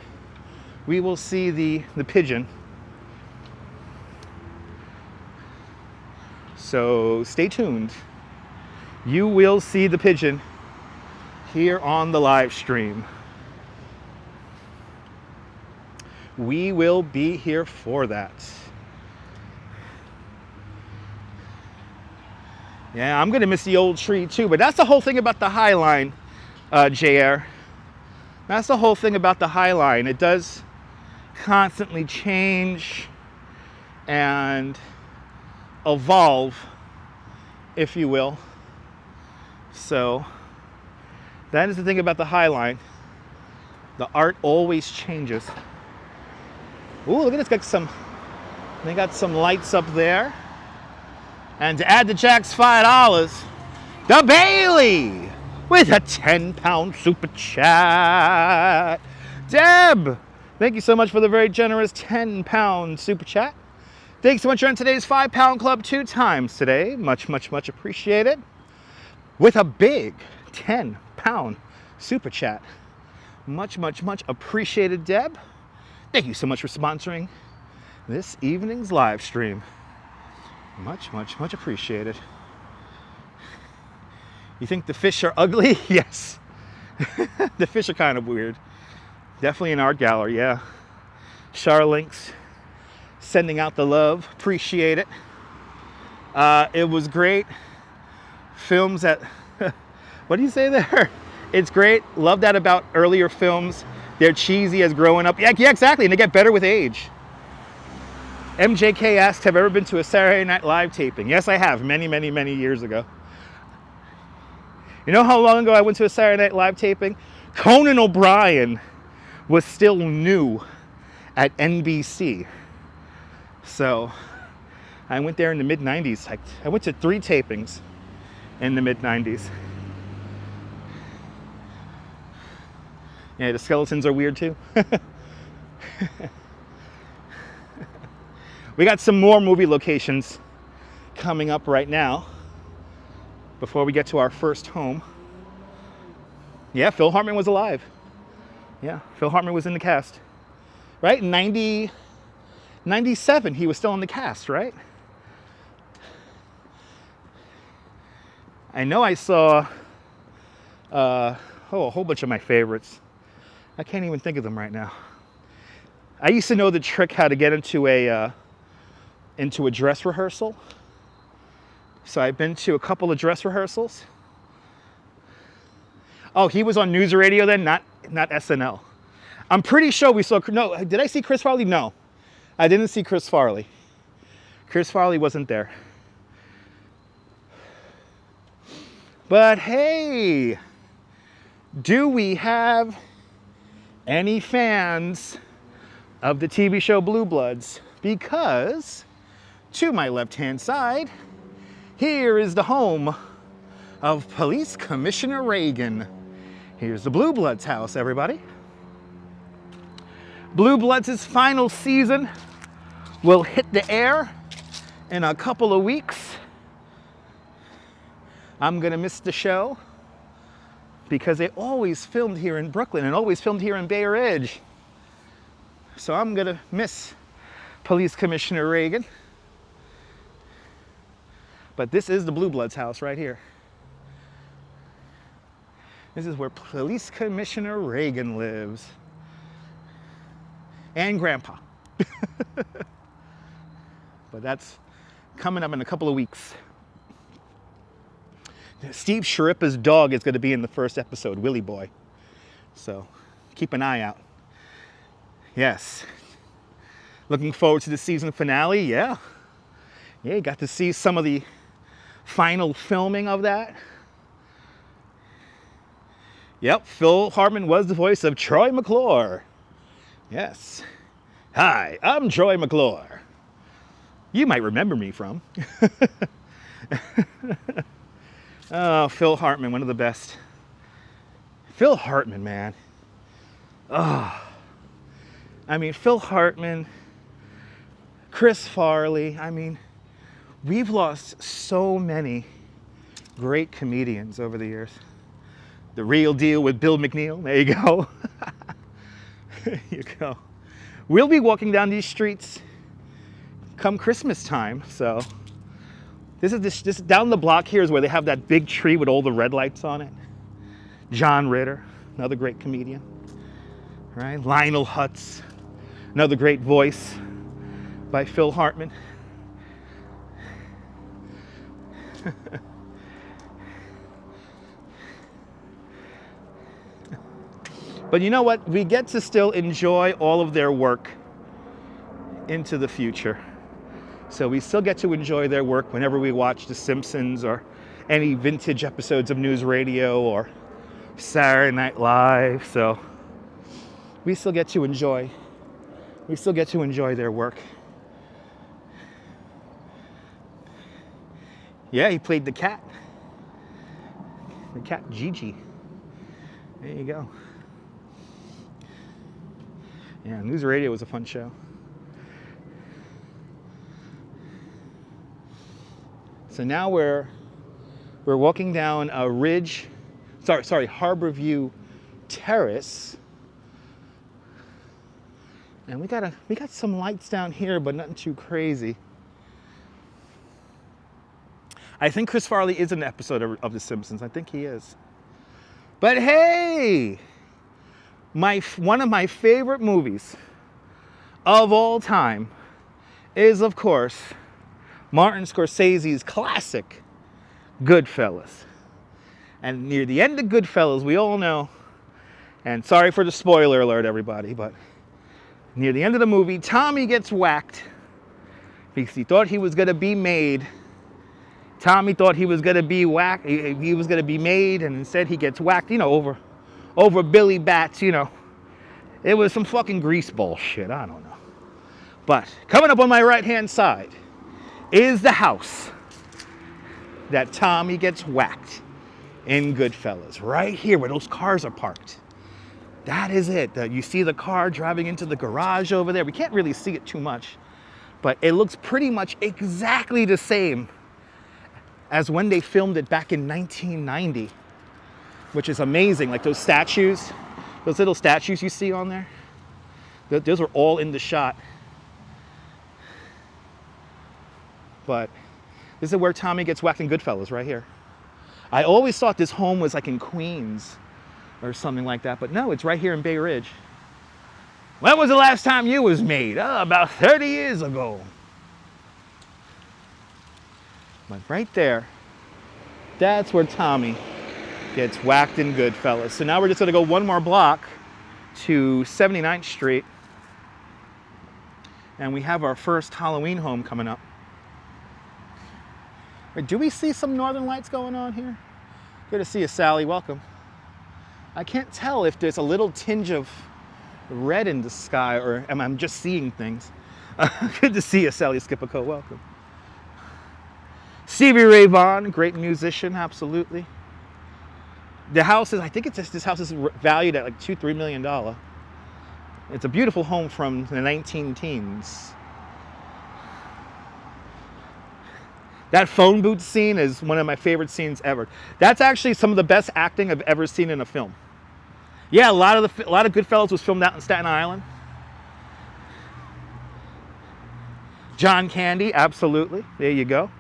we will see the pigeon. So stay tuned. You will see the pigeon here on the live stream. We will be here for that. Yeah, I'm gonna miss the old tree too, but that's the whole thing about the High Line, JR. That's the whole thing about the High Line. It does constantly change and evolve, if you will. So that is the thing about the High Line. The art always changes. Ooh, look at this. They got some lights up there. And to add to Jack's $5, the Bailey with a 10-pound super chat. Deb, thank you so much for the very generous 10-pound super chat. Thanks so much for in today's 5-pound club 2 times today. Much, much, much appreciated. With a big 10-pound super chat. Much, much, much appreciated, Deb. Thank you so much for sponsoring this evening's live stream. Much, much, much appreciated. You think the fish are ugly? Yes. The fish are kind of weird. Definitely an art gallery, yeah. Charlinks sending out the love. Appreciate it. It was great. Films that... What do you say there? It's great. Love that about earlier films. They're cheesy as growing up. Yeah, exactly. And they get better with age. MJK asked, have I ever been to a Saturday Night Live taping? Yes, I have. Many, many, many years ago. You know how long ago I went to a Saturday Night Live taping? Conan O'Brien was still new at NBC. So I went there in the mid-90s. I went to 3 tapings in the mid-90s. Yeah, the skeletons are weird too. We got some more movie locations coming up right now before we get to our first home. Yeah, Phil Hartman was alive. Yeah, Phil Hartman was in the cast. Right? In 97, he was still in the cast, right? I know I saw a whole bunch of my favorites. I can't even think of them right now. I used to know the trick how to get into a dress rehearsal. So I've been to a couple of dress rehearsals. Oh, he was on news radio then, not SNL. I'm pretty sure we saw, no, did I see Chris Farley? No, I didn't see Chris Farley. Chris Farley wasn't there. But hey, do we have any fans of the TV show Blue Bloods? Because to my left-hand side, here is the home of Police Commissioner Reagan. Here's the Blue Bloods house, everybody. Blue Bloods' final season will hit the air in a couple of weeks. I'm gonna miss the show because they always filmed here in Brooklyn and always filmed here in Bay Ridge. So I'm gonna miss Police Commissioner Reagan. But this is the Blue Bloods house right here. This is where Police Commissioner Reagan lives. And Grandpa. But that's coming up in a couple of weeks. Steve Sharippa's dog is going to be in the first episode, Willie Boy. So keep an eye out. Yes. Looking forward to the season finale. Yeah. Yeah, you got to see some of the final filming of that. Yep, Phil Hartman was the voice of Troy McClure. Yes. Hi, I'm Troy McClure. You might remember me from. Oh, Phil Hartman, one of the best. Phil Hartman, man. Oh. I mean, Phil Hartman, Chris Farley. I mean, we've lost so many great comedians over the years. The Real Deal with Bill McNeil. There you go. There you go. We'll be walking down these streets come Christmas time. So this is down the block here is where they have that big tree with all the red lights on it. John Ritter, another great comedian. Right? Lionel Hutz, another great voice by Phil Hartman. But you know what? We get to still enjoy all of their work into the future. So we still get to enjoy their work whenever we watch The Simpsons or any vintage episodes of News Radio or Saturday Night Live. So we still get to enjoy their work. Yeah, he played the cat Gigi. There you go. Yeah, News Radio was a fun show. So now we're walking down a Harborview Terrace. And we got some lights down here, but nothing too crazy. I think Chris Farley is in an episode of The Simpsons. I think he is. But hey, one of my favorite movies of all time is, of course, Martin Scorsese's classic, Goodfellas. And near the end of Goodfellas, we all know, and sorry for the spoiler alert, everybody, but near the end of the movie, Tommy gets whacked because he thought he was going to be made. Tommy thought he was going to be whacked. He was going to be made, and instead he gets whacked, over Billy Bats, It was some fucking greaseball shit. I don't know. But coming up on my right-hand side is the house that Tommy gets whacked in Goodfellas. Right here where those cars are parked. That is it. You see the car driving into the garage over there. We can't really see it too much, but it looks pretty much exactly the same as when they filmed it back in 1990. which is amazing. Like those statues, those little statues you see on there, those are all in the shot. But this is where Tommy gets whacked in Goodfellas, right here. I always thought this home was like in Queens or something like that, but no, it's right here in Bay Ridge. When was the last time you was made? Oh, about 30 years ago. But right there, that's where Tommy gets whacked in Goodfellas. So now we're just gonna go one more block to 79th Street. And we have our first Halloween home coming up. Wait, do we see some northern lights going on here? Good to see you, Sally, welcome. I can't tell if there's a little tinge of red in the sky or am I just seeing things. Good to see you, Sally Skipico, welcome. Stevie Ray Vaughan, great musician, absolutely. The house is, I think it's just, this house is valued at like $2-3 million. It's a beautiful home from the 19-teens. That phone booth scene is one of my favorite scenes ever. That's actually some of the best acting I've ever seen in a film. Yeah, a lot of Goodfellas was filmed out in Staten Island. John Candy, absolutely. There you go.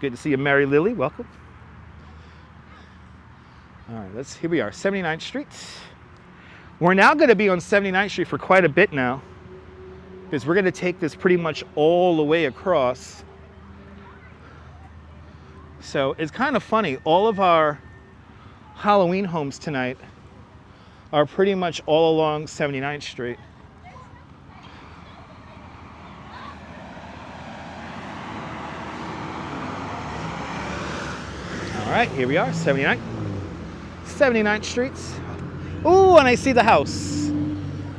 Good to see you, Mary Lily. Welcome. All right, here we are, 79th Street. We're now going to be on 79th Street for quite a bit now, because we're going to take this pretty much all the way across. So it's kind of funny, all of our Halloween homes tonight are pretty much all along 79th Street. All right, here we are, 79th Street. Ooh, and I see the house.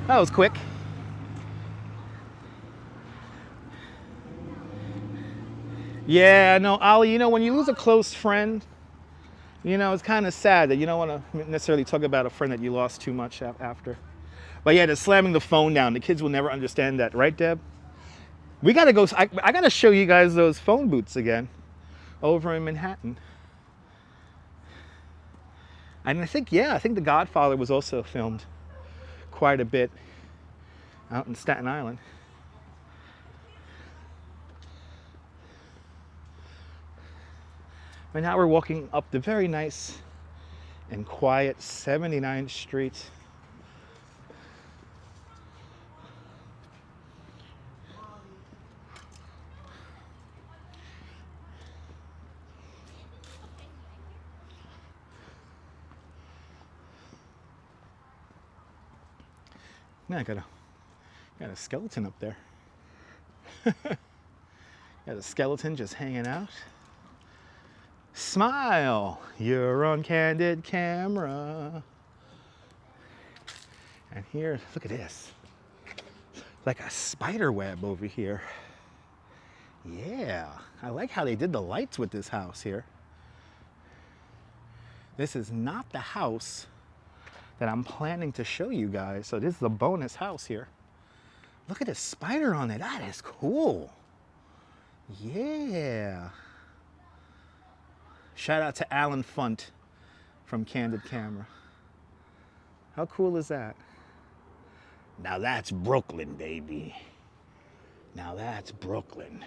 That was quick. Yeah, no, Ollie, you know, when you lose a close friend, you know, it's kind of sad that you don't want to necessarily talk about a friend that you lost too much after. But yeah, just slamming the phone down. The kids will never understand that, right, Deb? We got to go. I got to show you guys those phone booths again over in Manhattan. And I think The Godfather was also filmed quite a bit out in Staten Island. But now we're walking up the very nice and quiet 79th Street. Now I got a skeleton up there. Got a skeleton just hanging out. Smile, you're on candid camera. And here, look at this. Like a spider web over here. Yeah, I like how they did the lights with this house here. This is not the house that I'm planning to show you guys. So this is a bonus house here. Look at the spider on it. That is cool. Yeah. Shout out to Alan Funt from Candid Camera. How cool is that? Now that's Brooklyn, baby. Now that's Brooklyn.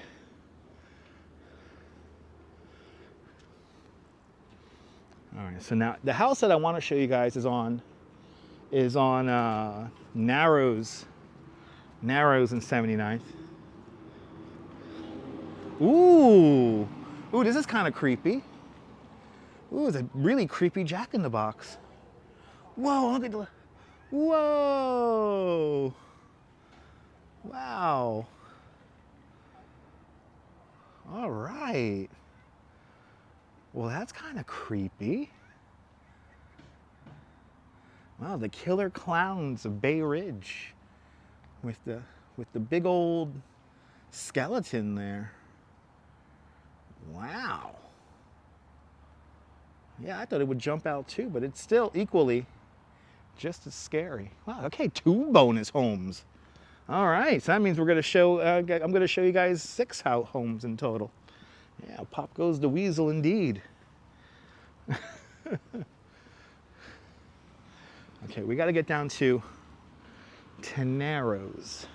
All right, so now the house that I want to show you guys is on Narrows and 79th. Ooh, this is kind of creepy. Ooh, it's a really creepy Jack in the Box. Whoa, look at the, whoa. Wow. All right. Well, that's kind of creepy. Wow, the killer clowns of Bay Ridge with the big old skeleton there. Wow. Yeah, I thought it would jump out too, but it's still equally just as scary. Wow, okay, 2 bonus homes. All right, so that means we're gonna show, I'm gonna show you guys 6 homes in total. Yeah, pop goes the weasel indeed. Okay, we got to get down to Narrows.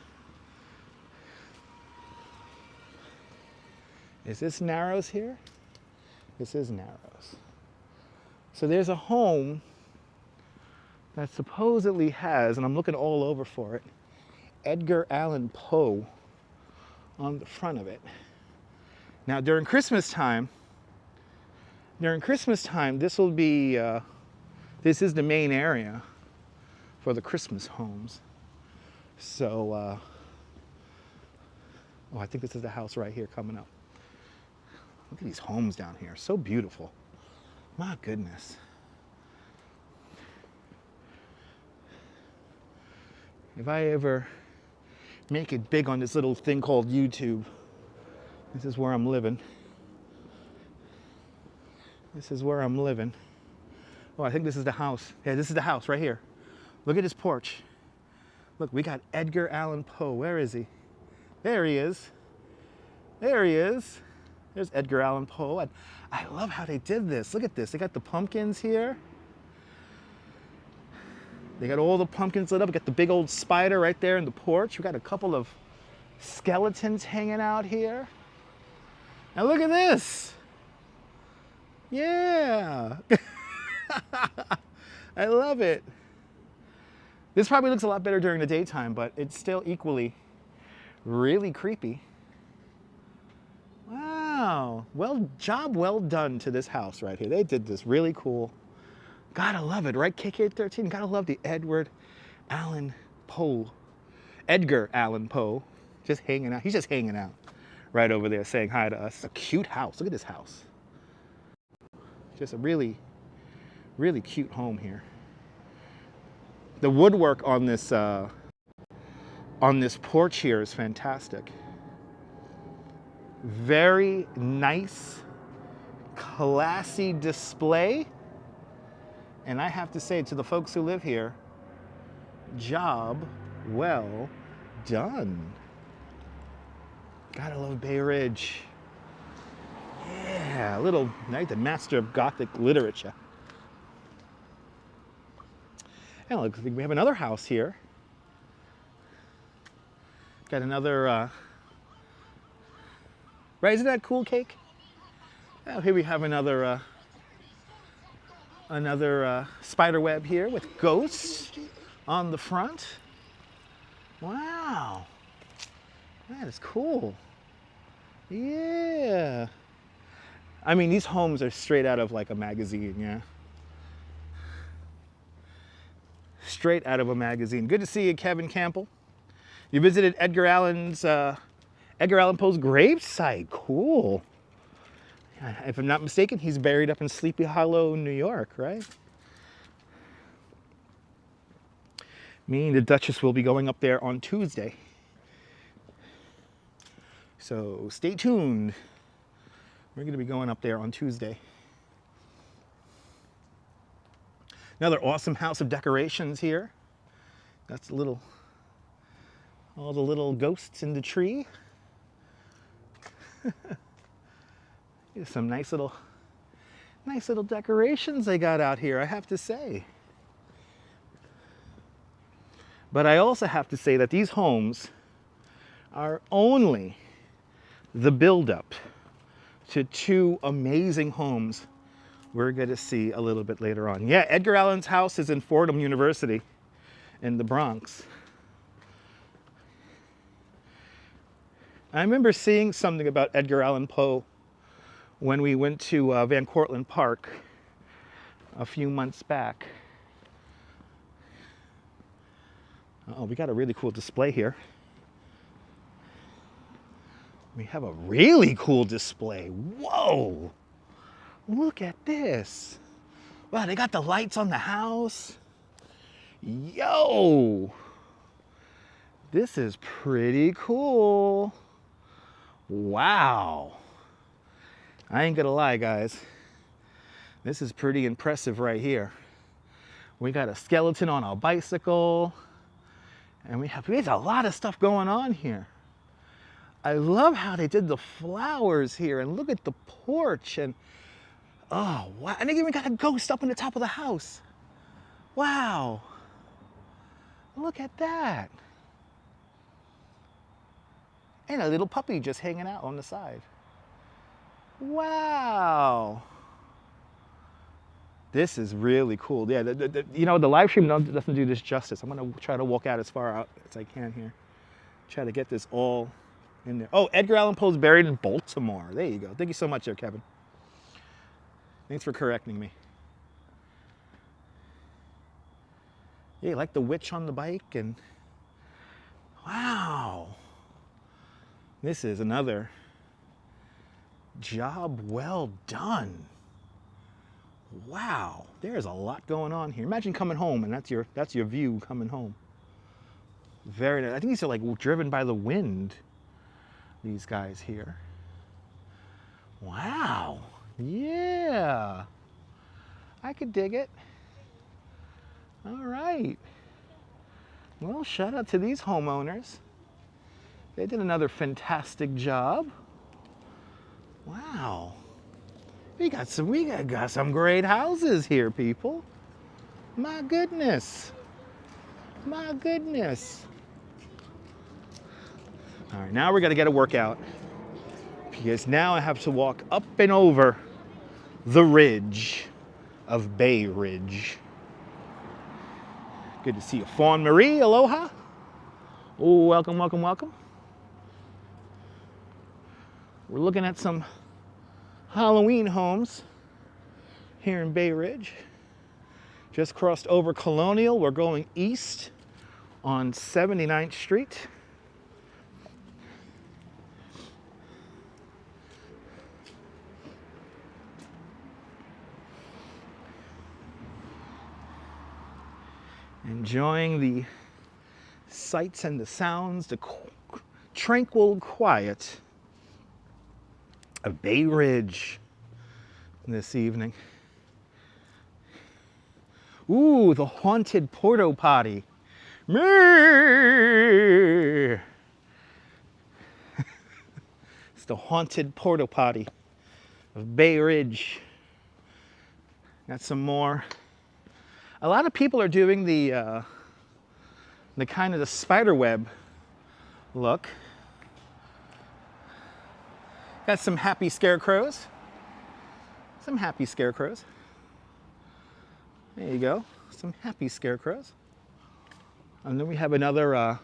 Is this Narrows here? This is Narrows. So there's a home that supposedly has, and I'm looking all over for it, Edgar Allan Poe on the front of it. Now during Christmas time, this will be, this is the main area for the Christmas homes. So, oh, I think this is the house right here coming up. Look at these homes down here, so beautiful. My goodness. If I ever make it big on this little thing called YouTube, this is where I'm living. This is where I'm living. Oh, I think this is the house. Yeah, this is the house right here. Look at this porch. Look, we got Edgar Allan Poe. Where is he? There he is. There he is. There's Edgar Allan Poe. And I love how they did this. Look at this. They got the pumpkins here. They got all the pumpkins lit up. We got the big old spider right there in the porch. We got a couple of skeletons hanging out here. And look at this. Yeah. I love it. This probably looks a lot better during the daytime, but it's still equally really creepy. Wow. Job well done to this house right here. They did this really cool. Gotta love it, right? KK13. Gotta love the Edgar Allan Poe. Just hanging out. He's just hanging out right over there saying hi to us. It's a cute house. Look at this house. Just a really, really cute home here. The woodwork on this porch here is fantastic. Very nice, classy display. And I have to say to the folks who live here, job well done. Gotta love Bay Ridge. Yeah, a little, right, the master of Gothic literature. And look, we have another house here. Got another, right, isn't that cool, Cake? Oh, here we have another spider web here with ghosts on the front. Wow, that is cool. Yeah. I mean, these homes are straight out of like a magazine, yeah. Straight out of a magazine. Good to see you, Kevin Campbell. You visited Edgar Allan Poe's gravesite. Cool. If I'm not mistaken, he's buried up in Sleepy Hollow, New York, right? Me and the Duchess will be going up there on Tuesday. So stay tuned. We're going to be going up there on Tuesday. Another awesome house of decorations here. That's all the little ghosts in the tree. Here's some nice little decorations they got out here, I have to say. But I also have to say that these homes are only the build-up to two amazing homes we're going to see a little bit later on. Yeah, Edgar Allan's house is in Fordham University in the Bronx. I remember seeing something about Edgar Allan Poe when we went to Van Cortlandt Park a few months back. Oh, we got a really cool display here. We have a really cool display. Whoa! Look at this. Wow, they got the lights on the house. Yo! This is pretty cool. Wow. I ain't gonna lie, guys. This is pretty impressive right here. We got a skeleton on a bicycle. And there's a lot of stuff going on here. I love how they did the flowers here, and look at the porch, and Oh, wow. And they even got a ghost up in the top of the house. Wow. Look at that. And a little puppy just hanging out on the side. Wow. This is really cool. Yeah, you know, the live stream doesn't do this justice. I'm going to try to walk out as far out as I can here. Try to get this all in there. Oh, Edgar Allan Poe's buried in Baltimore. There you go. Thank you so much there, Kevin. Thanks for correcting me. Yeah, like the witch on the bike and wow. This is another job well done. Wow, there's a lot going on here. Imagine coming home and that's your view coming home. Very nice. I think these are like driven by the wind, these guys here. Wow, yeah. I could dig it. All right. Well, shout out to these homeowners. They did another fantastic job. Wow. We got some great houses here, people. My goodness. My goodness. All right, now we're gonna get a workout because now I have to walk up and over the ridge of Bay Ridge. Good to see you, Fawn Marie. Aloha. Oh, welcome, welcome, welcome. We're looking at some Halloween homes here in Bay Ridge. Just crossed over Colonial. We're going east on 79th Street. Enjoying the sights and the sounds, the tranquil quiet of Bay Ridge this evening. Ooh, the haunted porta potty. It's the haunted porta potty of Bay Ridge. Got some more. A lot of people are doing the kind of the spider web look. Got some happy scarecrows. Some happy scarecrows. There you go. Some happy scarecrows. And then we have another a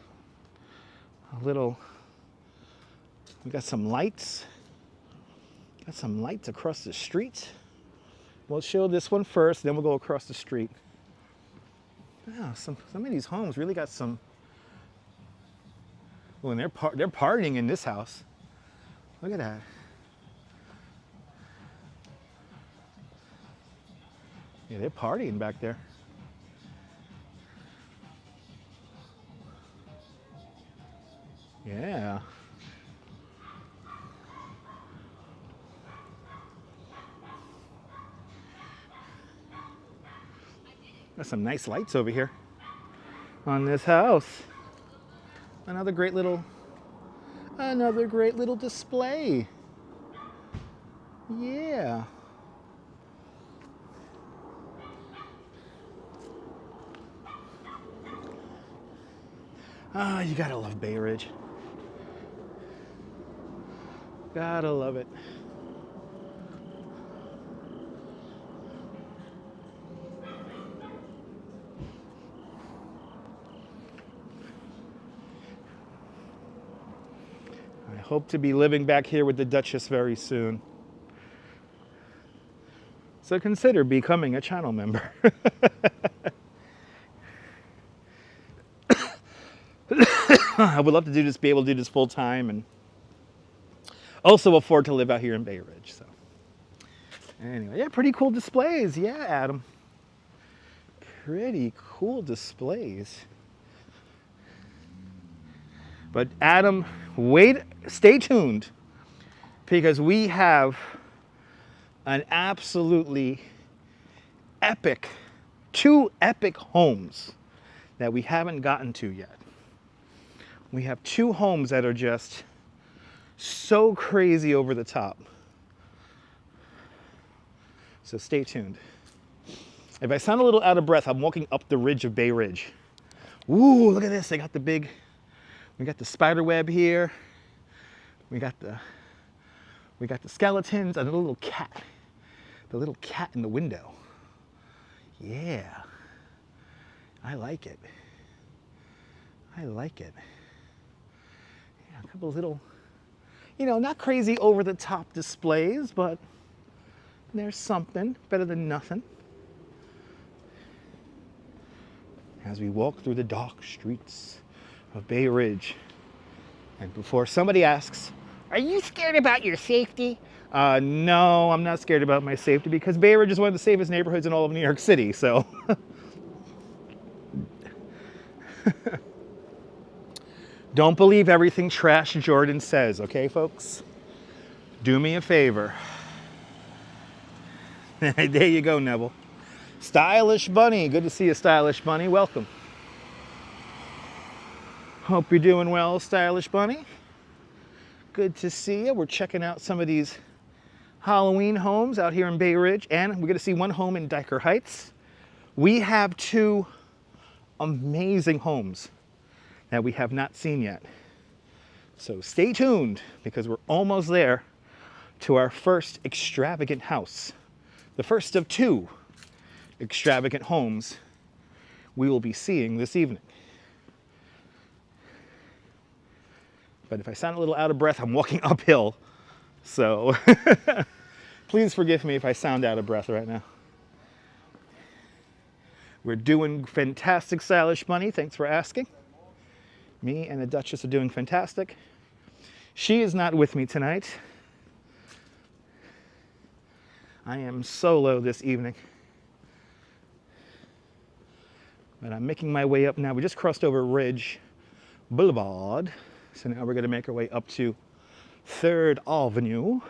little, we got some lights. Got some lights across the street. We'll show this one first, then we'll go across the street. Wow, some of these homes really got some, well, and they're partying in this house. Look at that. Yeah, they're partying back there. Yeah. Got some nice lights over here on this house. Another great little display. Yeah. Ah, you gotta love Bay Ridge. Gotta love it. I hope to be living back here with the Duchess very soon. So consider becoming a channel member. I would love to do this, be able to do this full time, and also afford to live out here in Bay Ridge. So anyway, yeah, pretty cool displays. Yeah, Adam. Pretty cool displays. But Adam, stay tuned, because we have an absolutely epic, two epic homes that we haven't gotten to yet. We have two homes that are just so crazy over the top. So stay tuned. If I sound a little out of breath, I'm walking up the ridge of Bay Ridge. Ooh, look at this. We got the spider web here. We got the skeletons and the little cat. The little cat in the window. Yeah. I like it. I like it. Yeah, a couple of little, you know, not crazy over the top displays, but there's something better than nothing. As we walk through the dark streets of Bay Ridge. And before somebody asks, are you scared about your safety? No, I'm not scared about my safety because Bay Ridge is one of the safest neighborhoods in all of New York City, so. Don't believe everything Trash Jordan says, okay, folks? Do me a favor. There you go, Neville. Stylish Bunny. Good to see you, Stylish Bunny. Welcome. Hope you're doing well, Stylish Bunny. Good to see you. We're checking out some of these Halloween homes out here in Bay Ridge, and we're going to see one home in Dyker Heights. We have two amazing homes that we have not seen yet. So stay tuned because we're almost there to our first extravagant house. The first of two extravagant homes we will be seeing this evening. But if I sound a little out of breath, I'm walking uphill. So please forgive me if I sound out of breath right now. We're doing fantastic, Stylish Bunny. Thanks for asking. Me and the Duchess are doing fantastic. She is not with me tonight. I am solo this evening. But I'm making my way up now. We just crossed over Ridge Boulevard. So now we're going to make our way up to 3rd Avenue.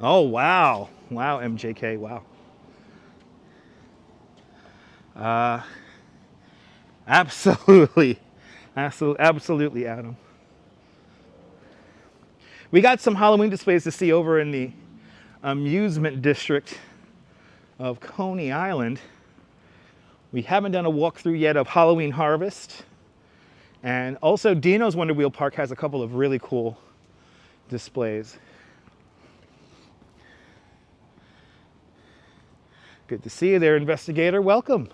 Oh, wow. Wow, MJK, wow. Absolutely, Adam. We got some Halloween displays to see over in the amusement district of Coney Island. We haven't done a walkthrough yet of Halloween Harvest. And also Dino's Wonder Wheel Park has a couple of really cool displays. Good to see you there, investigator. Welcome.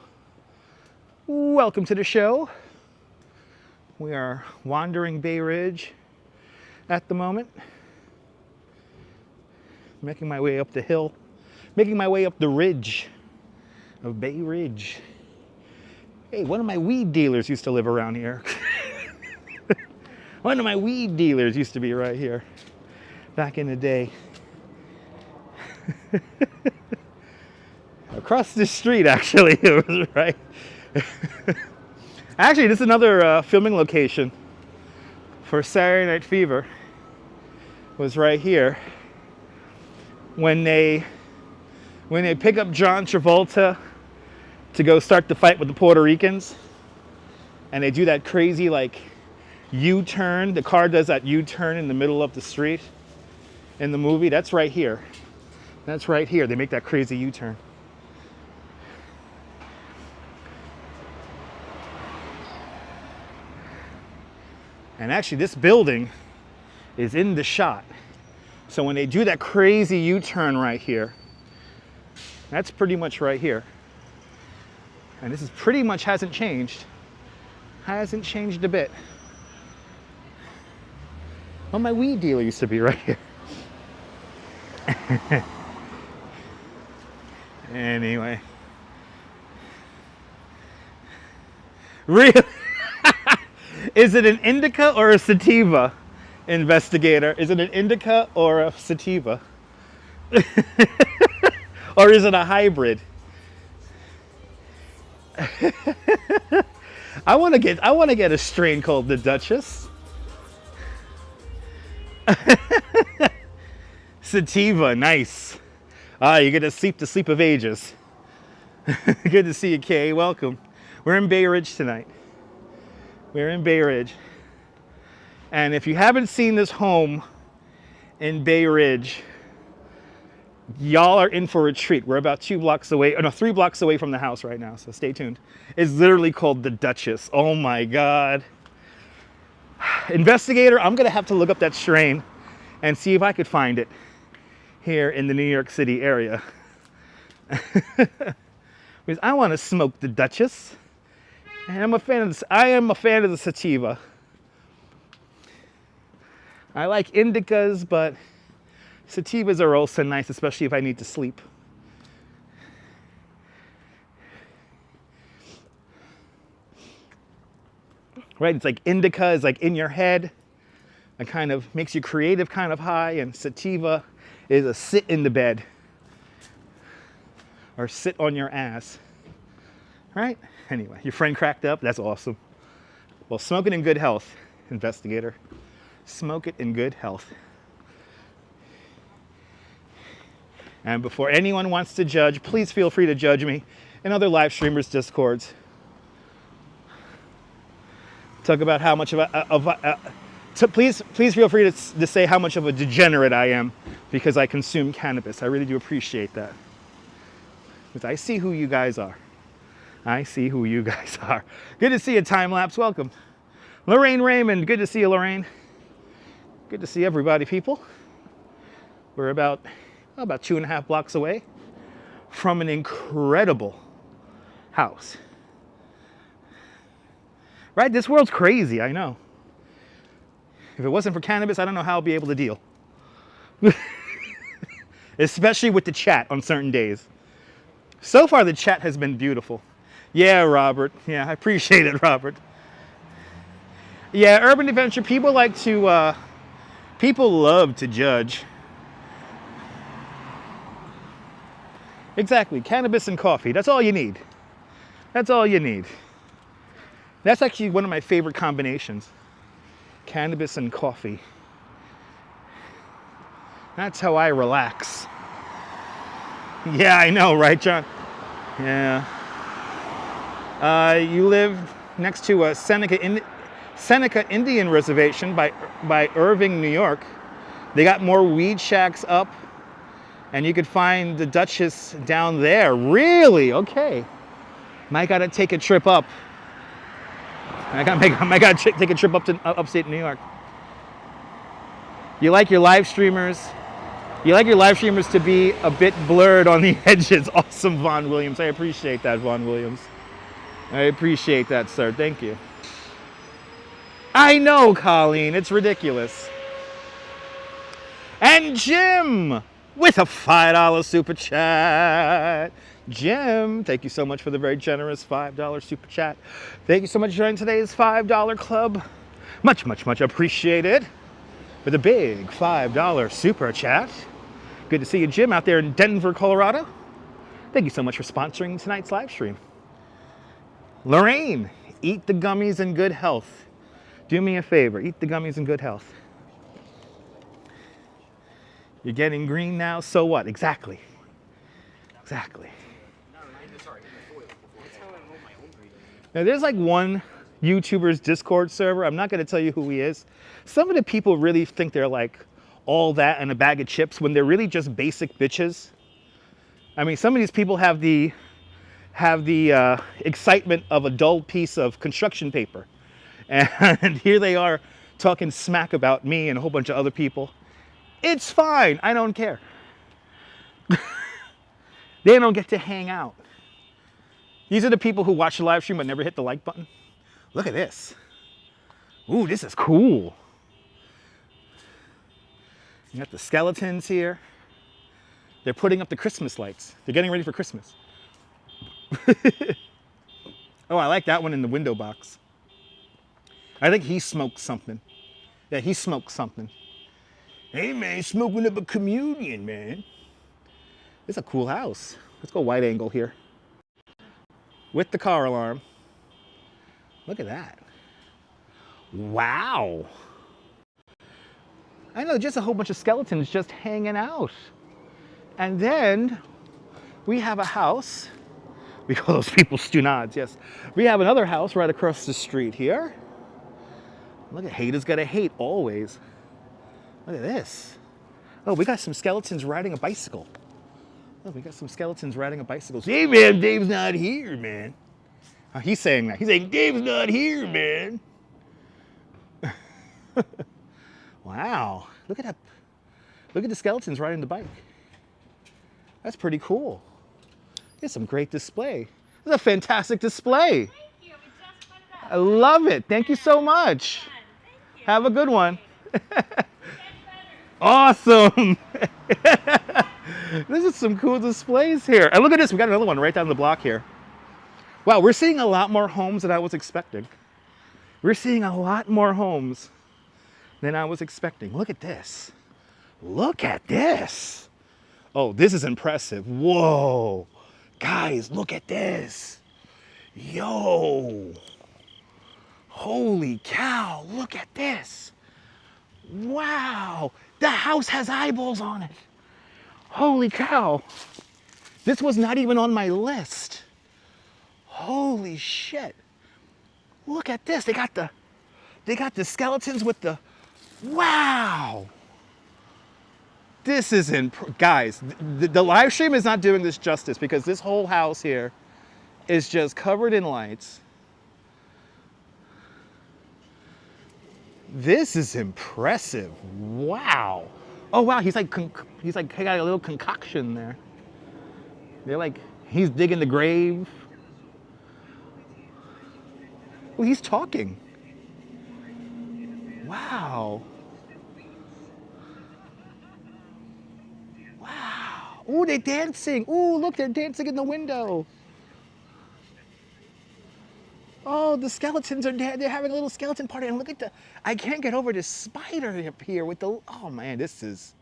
Welcome to the show. We are wandering Bay Ridge at the moment. Making my way up the hill. Making my way up the ridge of Bay Ridge. Hey, one of my weed dealers used to live around here. One of my weed dealers used to be right here back in the day. Across the street, actually, it was right. Actually, this is another filming location for Saturday Night Fever. Was right here. When they pick up John Travolta to go start the fight with the Puerto Ricans, and they do that crazy like U-turn. The car does that U-turn in the middle of the street in the movie. That's right here. That's right here. They make that crazy U-turn. And actually, this building is in the shot. So when they do that crazy U-turn right here, that's pretty much right here. And this is pretty much hasn't changed. Hasn't changed a bit. Well, my weed dealer used to be right here. Anyway. Really? Is it an indica or a sativa, investigator? Is it an indica or a sativa? Or is it a hybrid? I want to get a strain called the Duchess. Sativa, nice. Ah, you get to sleep the sleep of ages. Good to see you, Kay. Welcome. We're in Bay Ridge tonight. We're in Bay Ridge. And if you haven't seen this home in Bay Ridge, y'all are in for a treat. We're about 2 blocks away, no, 3 blocks away from the house right now, so stay tuned. It's literally called the Duchess. Oh my God. Investigator, I'm gonna have to look up that strain and see if I could find it here in the New York City area. Because I want to smoke the Duchess. And I am a fan of the sativa. I like indicas, but sativas are also nice, especially if I need to sleep. Right? It's like indica is like in your head. It kind of makes you creative kind of high, and sativa is a sit in the bed or sit on your ass. Right? Anyway, your friend cracked up. That's awesome. Well, smoke it in good health, investigator. Smoke it in good health. And before anyone wants to judge, please feel free to judge me and other live streamers' discords. Talk about how much please feel free to say how much of a degenerate I am because I consume cannabis. I really do appreciate that. Because I see who you guys are. I see who you guys are. Good to see you, Time Lapse. Welcome. Lorraine Raymond. Good to see you, Lorraine. Good to see everybody, people. We're about 2.5 blocks away from an incredible house. Right? This world's crazy, I know. If it wasn't for cannabis, I don't know how I'd be able to deal. Especially with the chat on certain days. So far, the chat has been beautiful. Yeah, Robert. Yeah, I appreciate it, Robert. Yeah, urban adventure, people love to judge. Exactly, cannabis and coffee, that's all you need. That's all you need. That's actually one of my favorite combinations. Cannabis and coffee. That's how I relax. Yeah, I know, right, John? Yeah. You live next to a Seneca Indian Reservation by Irving, New York. They got more weed shacks up, and you could find the Duchess down there. Really? Okay. Might gotta take a trip up. I gotta take a trip up to upstate New York. You like your live streamers? You like your live streamers to be a bit blurred on the edges. Awesome, Vaughn Williams. I appreciate that, Vaughn Williams. I appreciate that, sir. Thank you. I know, Colleen. It's ridiculous. And Jim with a $5 super chat. Jim, thank you so much for the very generous $5 super chat. Thank you so much for joining today's $5 club. Much, much, much appreciated. With a big $5 super chat. Good to see you, Jim, out there in Denver, Colorado. Thank you so much for sponsoring tonight's live stream. Lorraine, eat the gummies in good health. Do me a favor, eat the gummies in good health. You're getting green now, so what? Exactly. Exactly. Now, there's like one YouTuber's Discord server. I'm not going to tell you who he is. Some of the people really think they're like all that and a bag of chips when they're really just basic bitches. I mean, some of these people have the excitement of a dull piece of construction paper. And here they are talking smack about me and a whole bunch of other people. It's fine. I don't care. They don't get to hang out. These are the people who watch the live stream but never hit the like button. Look at this. Ooh, this is cool. You got the skeletons here. They're putting up the Christmas lights. They're getting ready for Christmas. Oh, I like that one in the window box. I think he smoked something. Yeah, he smoked something. Hey, man, smoking up a communion, man. It's a cool house. Let's go wide angle here. With the car alarm. Look at that. Wow. I know, just a whole bunch of skeletons just hanging out. And then we have a house We call those people stu-nods, yes. We have another house right across the street here. Look at haters gotta hate always. Look at this. Oh, we got some skeletons riding a bicycle. Oh, we got some skeletons riding a bicycle. Hey man, Dave's not here, man. Oh, he's saying that. He's saying, Dave's not here, man. Wow, look at that. Look at the skeletons riding the bike. That's pretty cool. It's some great display. This is a fantastic display. Thank you. We just put it up. I love it. Thank you so much. Thank you. Have a good one. Get better. Awesome. This is some cool displays here. And look at this. We got another one right down the block here. Wow, we're seeing a lot more homes than I was expecting. We're seeing a lot more homes than I was expecting. Look at this. Look at this. Oh, this is impressive. Whoa. Guys, look at this. Yo. Holy cow, look at this. Wow. The house has eyeballs on it. Holy cow. This was not even on my list. Holy shit. Look at this. They got the skeletons with the, wow. This isn't, guys, the live stream is not doing this justice because this whole house here is just covered in lights. This is impressive. Wow. Oh wow, he's like he got a little concoction there. They're like, he's digging the grave. Oh, he's talking. Wow. Wow. Oh, they're dancing. Oh, look, they're dancing in the window. Oh, the skeletons are they're having a little skeleton party. And look at I can't get over this spider up here with the, oh man, this is,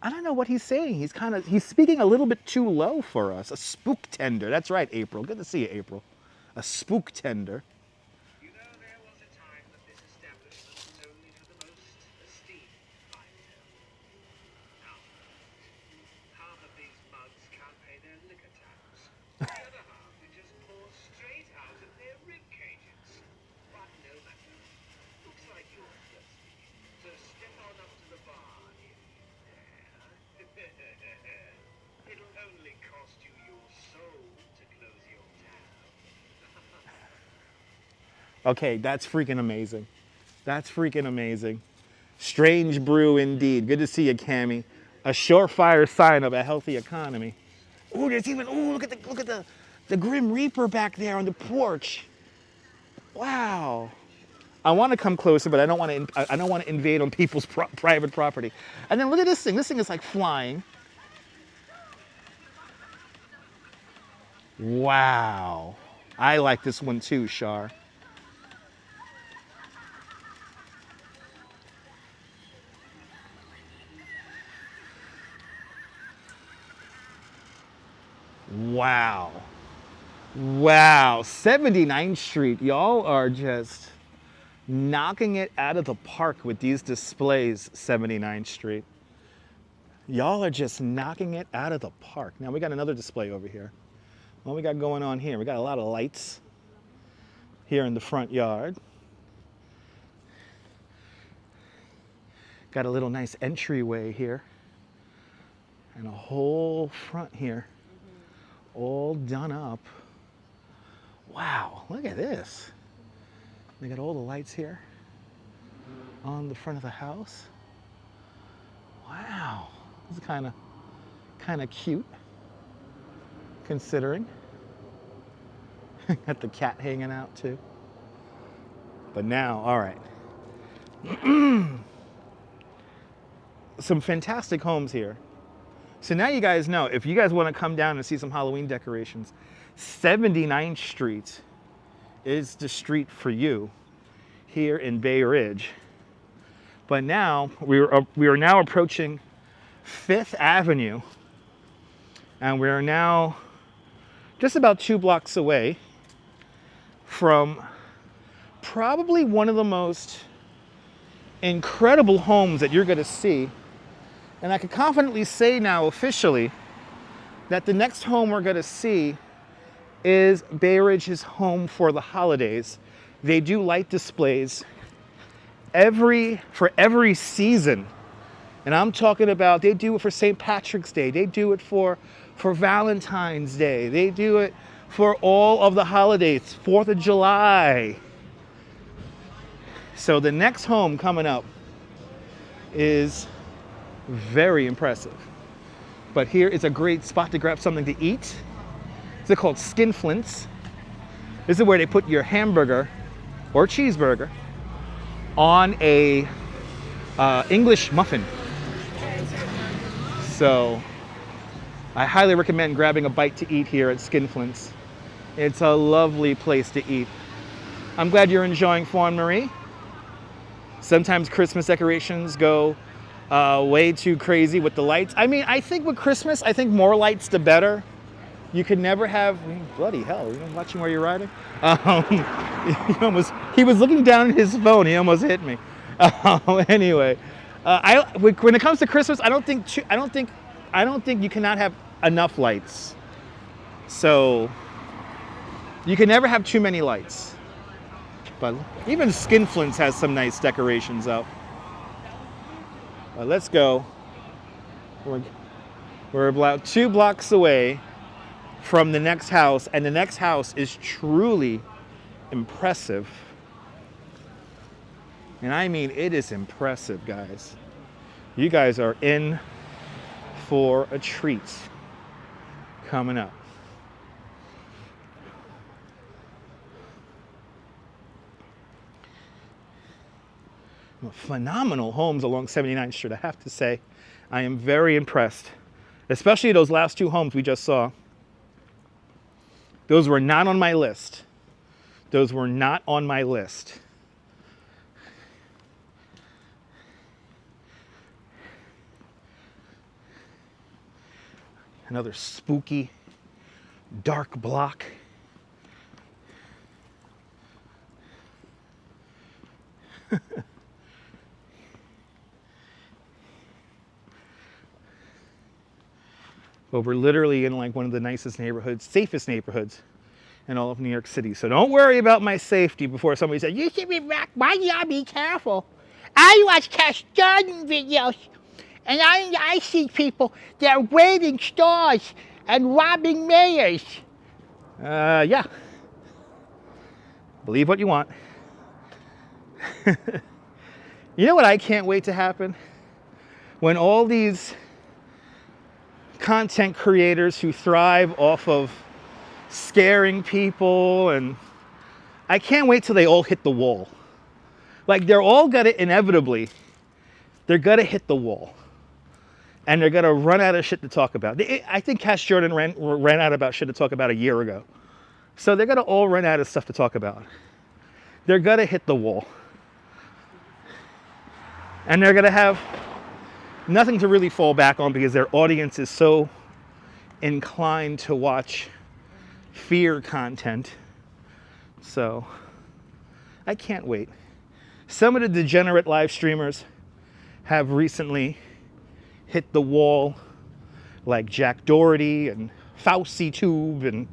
I don't know what he's saying. He's speaking a little bit too low for us. A spook tender. That's right, April. Good to see you, April. A spook tender. You know, there was a time that this establishment was only for the most esteemed clientele. Now, half of these mugs can't pay their liquor tax. The other half we just pour straight out of their rib cages. But no matter. Looks like you're thirsty. So step on up to the bar in there. It'll only cost you your soul to close your tab. Okay, that's freaking amazing. That's freaking amazing. Strange brew indeed. Good to see you, Cammie. A surefire sign of a healthy economy. Oh, there's even, oh, look at the Grim Reaper back there on the porch. Wow. I want to come closer, but I don't want to invade on people's private property. And then look at this thing. This thing is like flying. Wow. I like this one too, Shar. Wow. Wow. 79th Street. Y'all are just knocking it out of the park with these displays, 79th Street. Y'all are just knocking it out of the park. Now we got another display over here. What we got going on here? We got a lot of lights here in the front yard. Got a little nice entryway here. And a whole front here. All done up. Wow, look at this. They got all the lights here on the front of the house. Wow, this is kind of cute, considering. Got the cat hanging out too. But now, all right. Some fantastic homes here. So now you guys know, if you guys want to come down and see some Halloween decorations, 79th Street is the street for you here in Bay Ridge. But now, we are now approaching 5th Avenue, and we are now just about 2 blocks away from probably one of the most incredible homes that you're going to see. And I can confidently say now officially that the next home we're going to see is Bay Ridge's home for the holidays. They do light displays for every season. And I'm talking about, they do it for St. Patrick's Day. They do it for Valentine's Day. They do it for all of the holidays, 4th of July. So the next home coming up is very impressive. But here is a great spot to grab something to eat. They're called skinflints. This is where they put your hamburger or cheeseburger on a English muffin. So I highly recommend grabbing a bite to eat here at Skinflints. It's a lovely place to eat. I'm glad you're enjoying Fawn Marie. Sometimes Christmas decorations go way too crazy with the lights. I mean, I think with Christmas, I think more lights the better. You could never have, bloody hell, you watching where you're riding? He was looking down at his phone, he almost hit me. Anyway, when it comes to Christmas, I don't think you cannot have enough lights. So you can never have too many lights. But even Skinflints has some nice decorations up. But let's go. We're about 2 blocks away from the next house, and the next house is truly impressive. And I mean, it is impressive, guys. You guys are in for a treat coming up. Phenomenal homes along 79th Street, I have to say. I am very impressed, especially those last 2 homes we just saw. Those were not on my list. Those were not on my list. Another spooky, dark block. But we're literally in like one of the nicest neighborhoods, safest neighborhoods in all of New York City. So don't worry about my safety before somebody says, you should be back. Why do y'all be careful? I watch Cash Jordan videos, and I see people that are waving stars and robbing mayors. Yeah. Believe what you want. You know what I can't wait to happen? When all these content creators who thrive off of scaring people, and I can't wait till they all hit the wall. Like, they're all gonna inevitably, they're gonna hit the wall, and they're gonna run out of shit to talk about. I think Cash Jordan ran out about shit to talk about a year ago. So they're gonna all run out of stuff to talk about. They're gonna hit the wall, and they're gonna have nothing to really fall back on because their audience is so inclined to watch fear content. So I can't wait. Some of the degenerate live streamers have recently hit the wall, like Jack Doherty and Fauci Tube and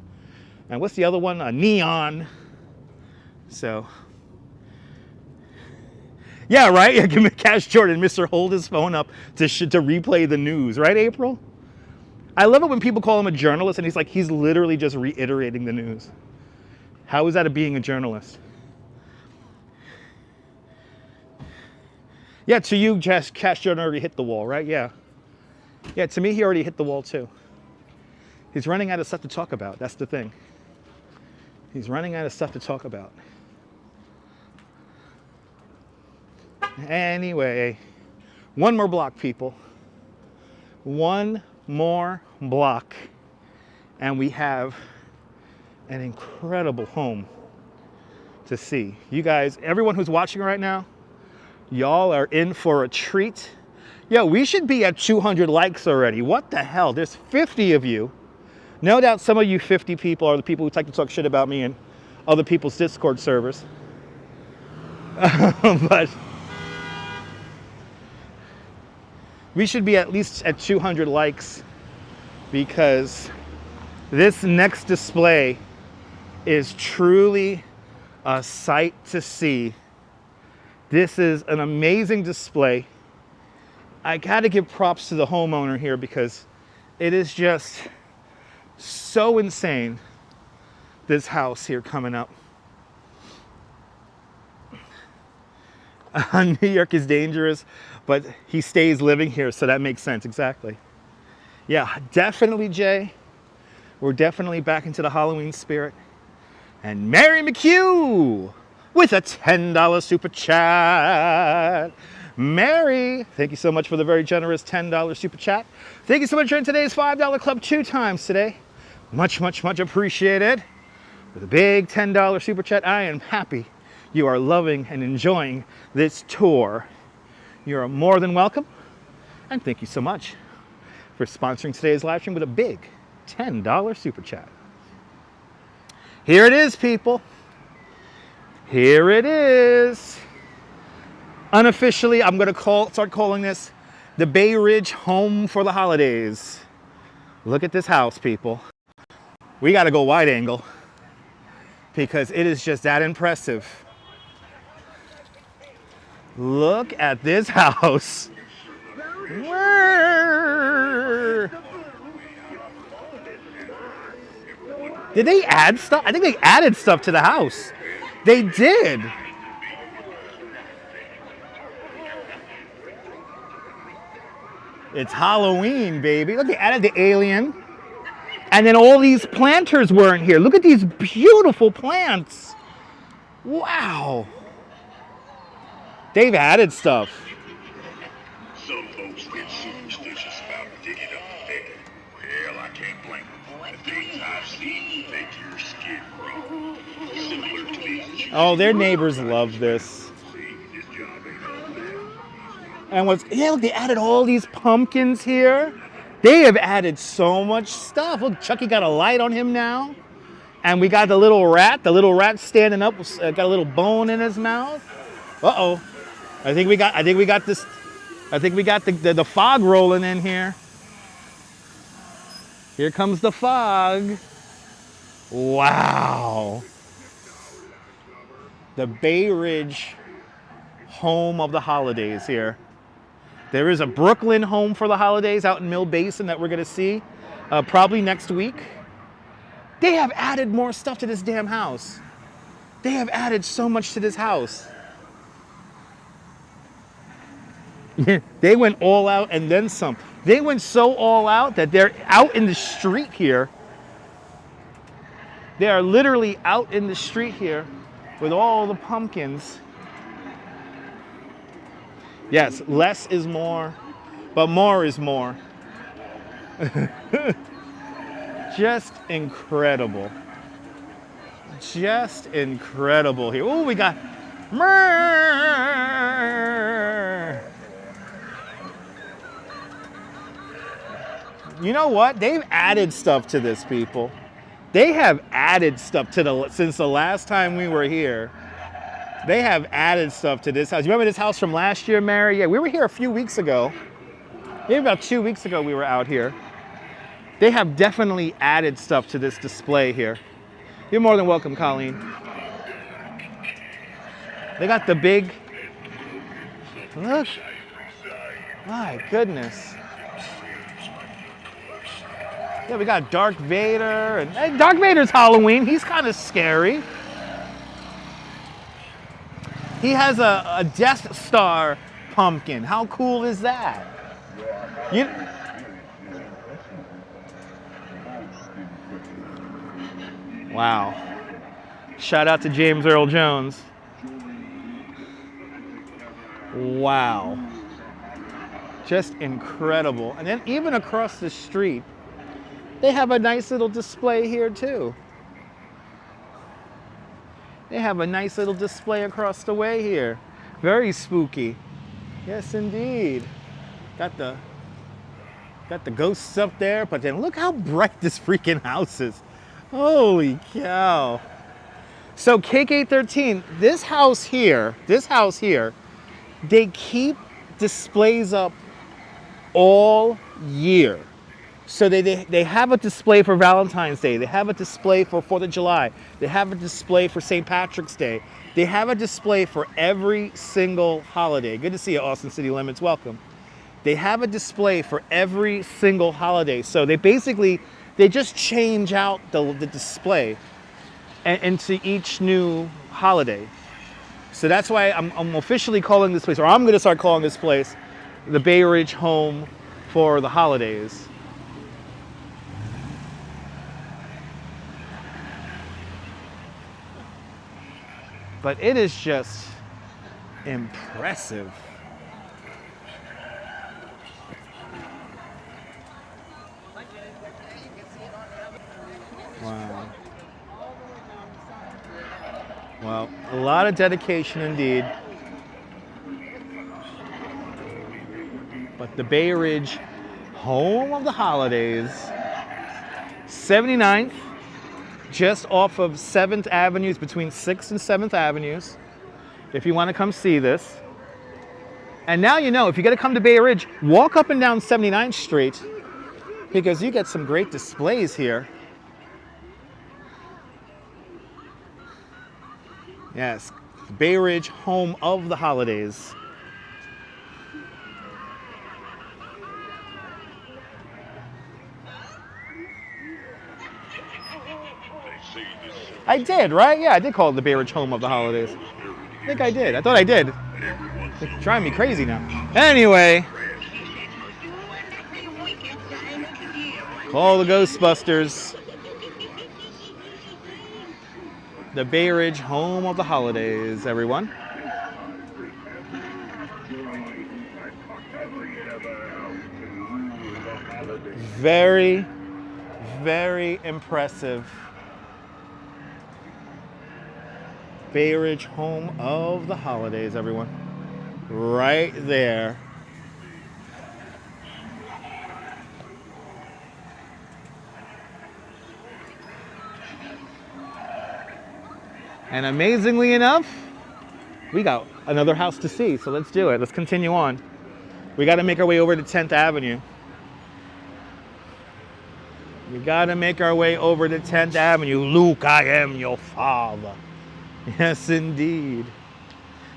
what's the other one? Neon. So yeah, right? Cash Jordan, Mr. Hold his phone up to replay the news, right, April? I love it when people call him a journalist, and he's literally just reiterating the news. How is that being a journalist? Yeah, to you, Cash Jordan already hit the wall, right? Yeah. Yeah, to me, he already hit the wall, too. He's running out of stuff to talk about. That's the thing. He's running out of stuff to talk about. Anyway, one more block, people. One more block, and we have an incredible home to see. You guys, everyone who's watching right now, y'all are in for a treat. Yo, we should be at 200 likes already. What the hell? There's 50 of you. No doubt some of you 50 people are the people who like to talk shit about me in other people's Discord servers. But we should be at least at 200 likes because this next display is truly a sight to see. This is an amazing display. I gotta give props to the homeowner here because it is just so insane, this house here coming up. New York is dangerous, but he stays living here, so that makes sense, exactly. Yeah, definitely, Jay. We're definitely back into the Halloween spirit. And Mary McHugh with a $10 super chat. Mary, thank you so much for the very generous $10 super chat. Thank you so much for joining today's $5 club 2 times today. Much, much, much appreciated. With a big $10 super chat, I am happy you are loving and enjoying this tour. You are more than welcome. And thank you so much for sponsoring today's live stream with a big $10 super chat. Here it is, people. Here it is. Unofficially, I'm going to start calling this the Bay Ridge home for the holidays. Look at this house, people. We got to go wide angle because it is just that impressive. Look at this house. Did they add stuff? I think they added stuff to the house. They did. It's Halloween, baby. Look, they added the alien. And then all these planters weren't here. Look at these beautiful plants. Wow. They've added stuff. Some folks get superstitious about digging up the dead. Well, I can't blame them. The things I've seen make your skin crawl. Similar to these. Oh, their neighbors love this. And look, they added all these pumpkins here. They have added so much stuff. Look, Chucky got a light on him now. And we got the little rat. The little rat standing up, got a little bone in his mouth. Uh-oh. I think we got the fog rolling in here. Here comes the fog. Wow. The Bay Ridge home of the holidays here. There is a Brooklyn home for the holidays out in Mill Basin that we're going to see probably next week. They have added more stuff to this damn house. They have added so much to this house. They went all out and then some. They went so all out that they're out in the street here. They are literally out in the street here with all the pumpkins. Yes, less is more, but more is more. Just incredible. Just incredible here. Oh, we got You know what? They've added stuff to this, people. They have added stuff to since the last time we were here. They have added stuff to this house. You remember this house from last year, Mary? Yeah, we were here a few weeks ago. Maybe about 2 weeks ago we were out here. They have definitely added stuff to this display here. You're more than welcome, Colleen. They got the big, look, my goodness. Yeah, we got Darth Vader, and hey, Darth Vader's Halloween. He's kind of scary. He has a Death Star pumpkin. How cool is that? Wow. Shout out to James Earl Jones. Wow. Just incredible. And then even across the street, they have a nice little display here too. They have a nice little display across the way here. Very spooky. Yes, indeed. Got the ghosts up there, but then look how bright this freaking house is. Holy cow. So KK13, this house here, they keep displays up all year. So they have a display for Valentine's Day. They have a display for 4th of July. They have a display for St. Patrick's Day. They have a display for every single holiday. Good to see you, Austin City Limits. Welcome. They have a display for every single holiday. So they just change out the display into each new holiday. So that's why I'm officially calling this place, or I'm going to start calling this place, the Bay Ridge home for the holidays. But it is just impressive. Wow. Well, a lot of dedication indeed. But the Bay Ridge, home of the holidays, 79th, just off of 7th Avenues, between 6th and 7th Avenues, if you want to come see this. And now you know, if you got to come to Bay Ridge, walk up and down 79th Street, because you get some great displays here. Yes, Bay Ridge, home of the holidays. I did, right? Yeah, I did call it the Bay Ridge, home of the holidays. I think I did. I thought I did. It's driving me crazy now. Anyway, call the Ghostbusters. The Bay Ridge, home of the holidays, everyone. Very, very impressive. Bay Ridge, home of the holidays, everyone. Right there. And amazingly enough, we got another house to see, so let's do it. Let's continue on. We got to make our way over to 10th Avenue. We got to make our way over to 10th Avenue. Luke, I am your father. Yes, indeed.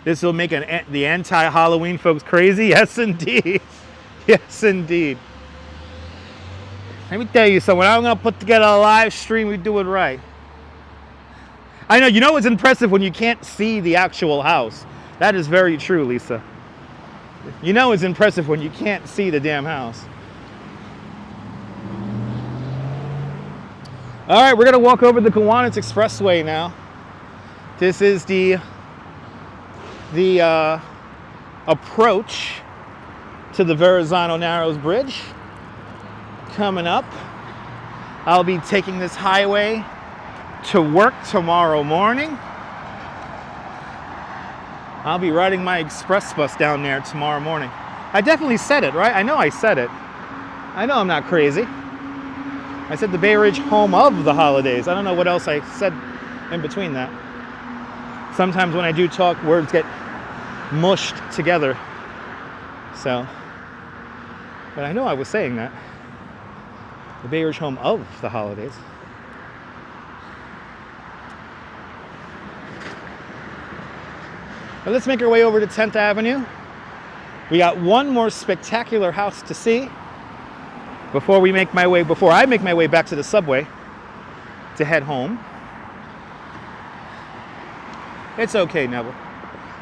This will make the anti-Halloween folks crazy. Yes, indeed. Yes, indeed. Let me tell you something. I'm going to put together a live stream. We do it right. I know, you know what's impressive when you can't see the actual house. That is very true, Lisa. You know it's impressive when you can't see the damn house. All right, we're gonna walk over the Kiwanis Expressway now. This is the approach to the Verrazano Narrows Bridge. Coming up, I'll be taking this highway to work tomorrow morning. I'll be riding my express bus down there tomorrow morning. I definitely said it, right? I know I said it. I know I'm not crazy. I said the Bay Ridge, home of the holidays. I don't know what else I said in between that. Sometimes when I do talk, words get mushed together. So, but I know I was saying that. The Bay Ridge, home of the holidays. But let's make our way over to 10th Avenue. We got one more spectacular house to see before I make my way back to the subway to head home. It's okay, Neville.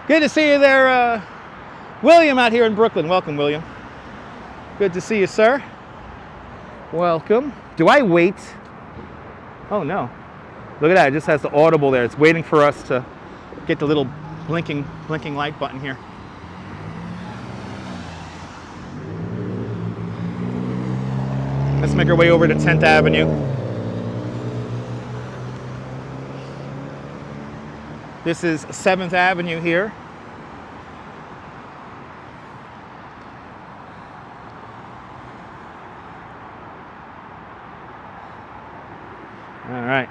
Good to see you there, William, out here in Brooklyn. Welcome, William. Good to see you, sir. Welcome. Do I wait? Oh, no. Look at that. It just has the audible there. It's waiting for us to get the little blinking light button here. Let's make our way over to 10th Avenue. This is 7th Avenue here. All right.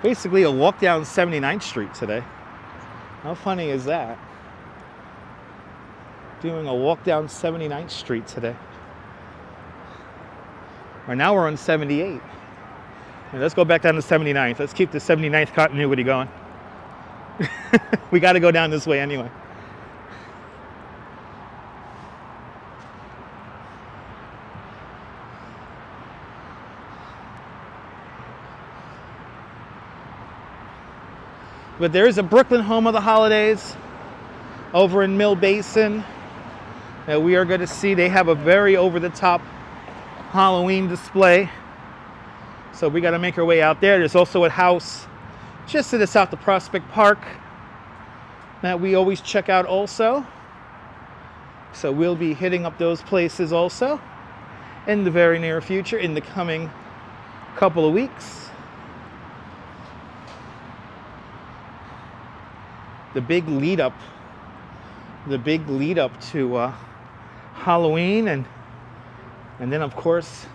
Basically a walk down 79th Street today. How funny is that? Doing a walk down 79th Street today. Right now we're on 78. And let's go back down to 79th. Let's keep the 79th continuity going. We got to go down this way anyway. But there is a Brooklyn home of the holidays over in Mill Basin that we are going to see. They have a very over-the-top Halloween display. So we got to make our way out there. There's also a house just to the south of Prospect Park that we always check out also. So we'll be hitting up those places also in the very near future, in the coming couple of weeks. The big lead up to Halloween, and then of course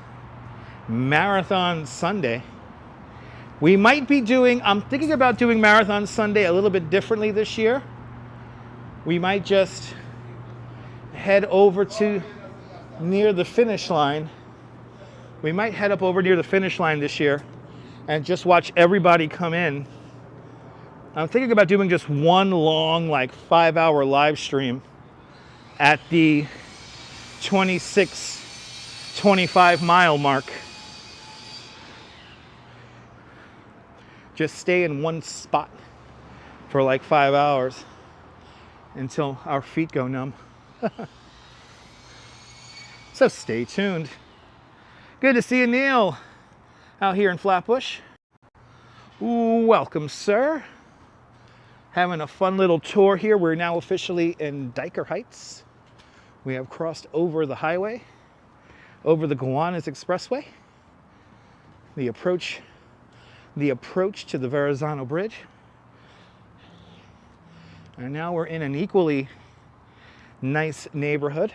Marathon Sunday. We might be doing, I'm thinking about doing Marathon Sunday a little bit differently this year. We might just head over to near the finish line. We might head up over near the finish line this year and just watch everybody come in. I'm thinking about doing just one long, like 5-hour live stream at the 25 mile mark. Just stay in one spot for like 5 hours until our feet go numb. So stay tuned. Good to see you, Neil, out here in Flatbush. Welcome, sir. Having a fun little tour here. We're now officially in Dyker Heights. We have crossed over the highway, over the Gowanus Expressway, the approach to the Verrazano Bridge. And now we're in an equally nice neighborhood.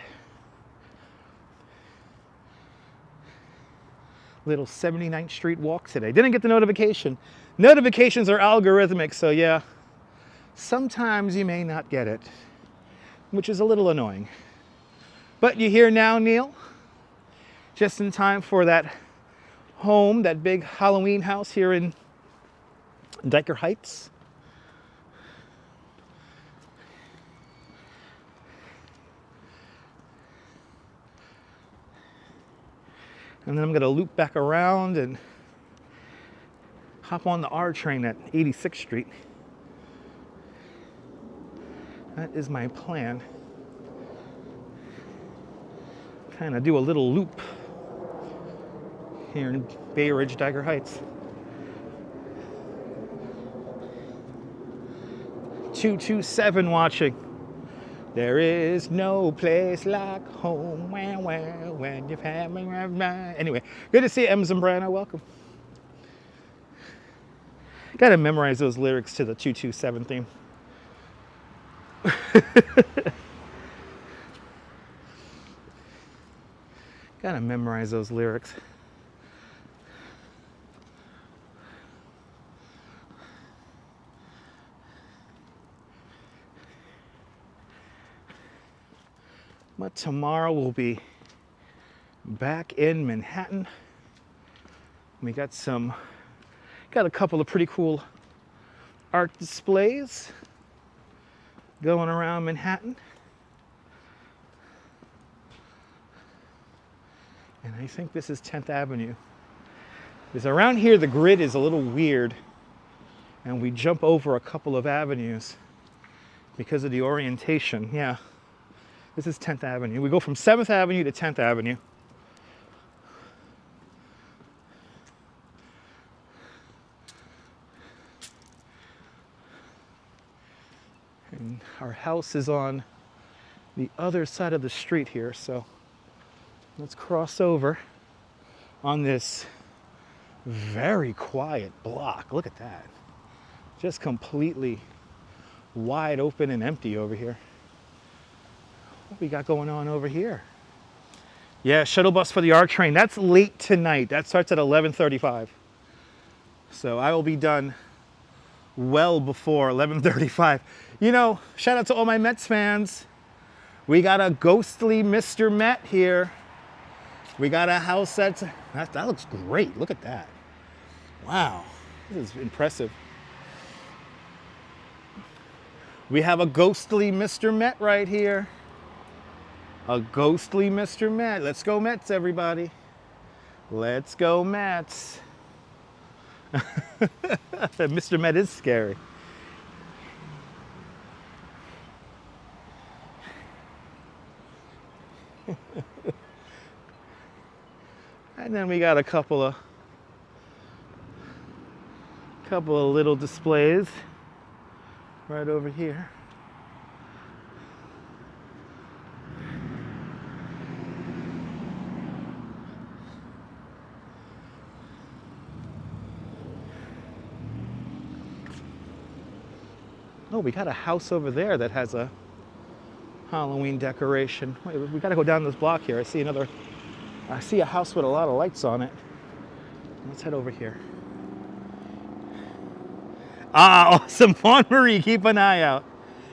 Little 79th Street walk today. Didn't get the notification. Notifications are algorithmic, so yeah. Sometimes you may not get it, which is a little annoying. But you're here now, Neil, just in time for that home, that big Halloween house here in Dyker Heights. And then I'm going to loop back around and hop on the R train at 86th Street. That is my plan. Kind of do a little loop here in Bay Ridge Dyker Heights. 227 watching. There is no place like home when you've had me right. Anyway, good to see you, M. Zambrano. Welcome. Got to memorize those lyrics to the 227 theme. Gotta memorize those lyrics. But tomorrow we'll be back in Manhattan. We got a couple of pretty cool art displays going around Manhattan. And I think this is 10th Avenue. Because around here the grid is a little weird and we jump over a couple of avenues because of the orientation. Yeah, this is 10th Avenue. We go from 7th Avenue to 10th Avenue. And our house is on the other side of the street here, so let's cross over on this very quiet block. Look at that. Just completely wide open and empty over here. What we got going on over here? Yeah, shuttle bus for the R train. That's late tonight. That starts at 11:35. So I will be done well before 11:35. You know, shout out to all my Mets fans. We got a ghostly Mr. Met here We got a house that looks great. Look at that. Wow, this is impressive. We have a ghostly Mr. Met right here. A ghostly Mr. Met. Let's go Mets, everybody. Let's go Mets. Mr. Met is scary. And then we got a couple of little displays right over here. Oh, we got a house over there that has a Halloween decoration. Wait, we got to go down this block here. I see a house with a lot of lights on it. Let's head over here. Ah, awesome. Fawn Marie, keep an eye out.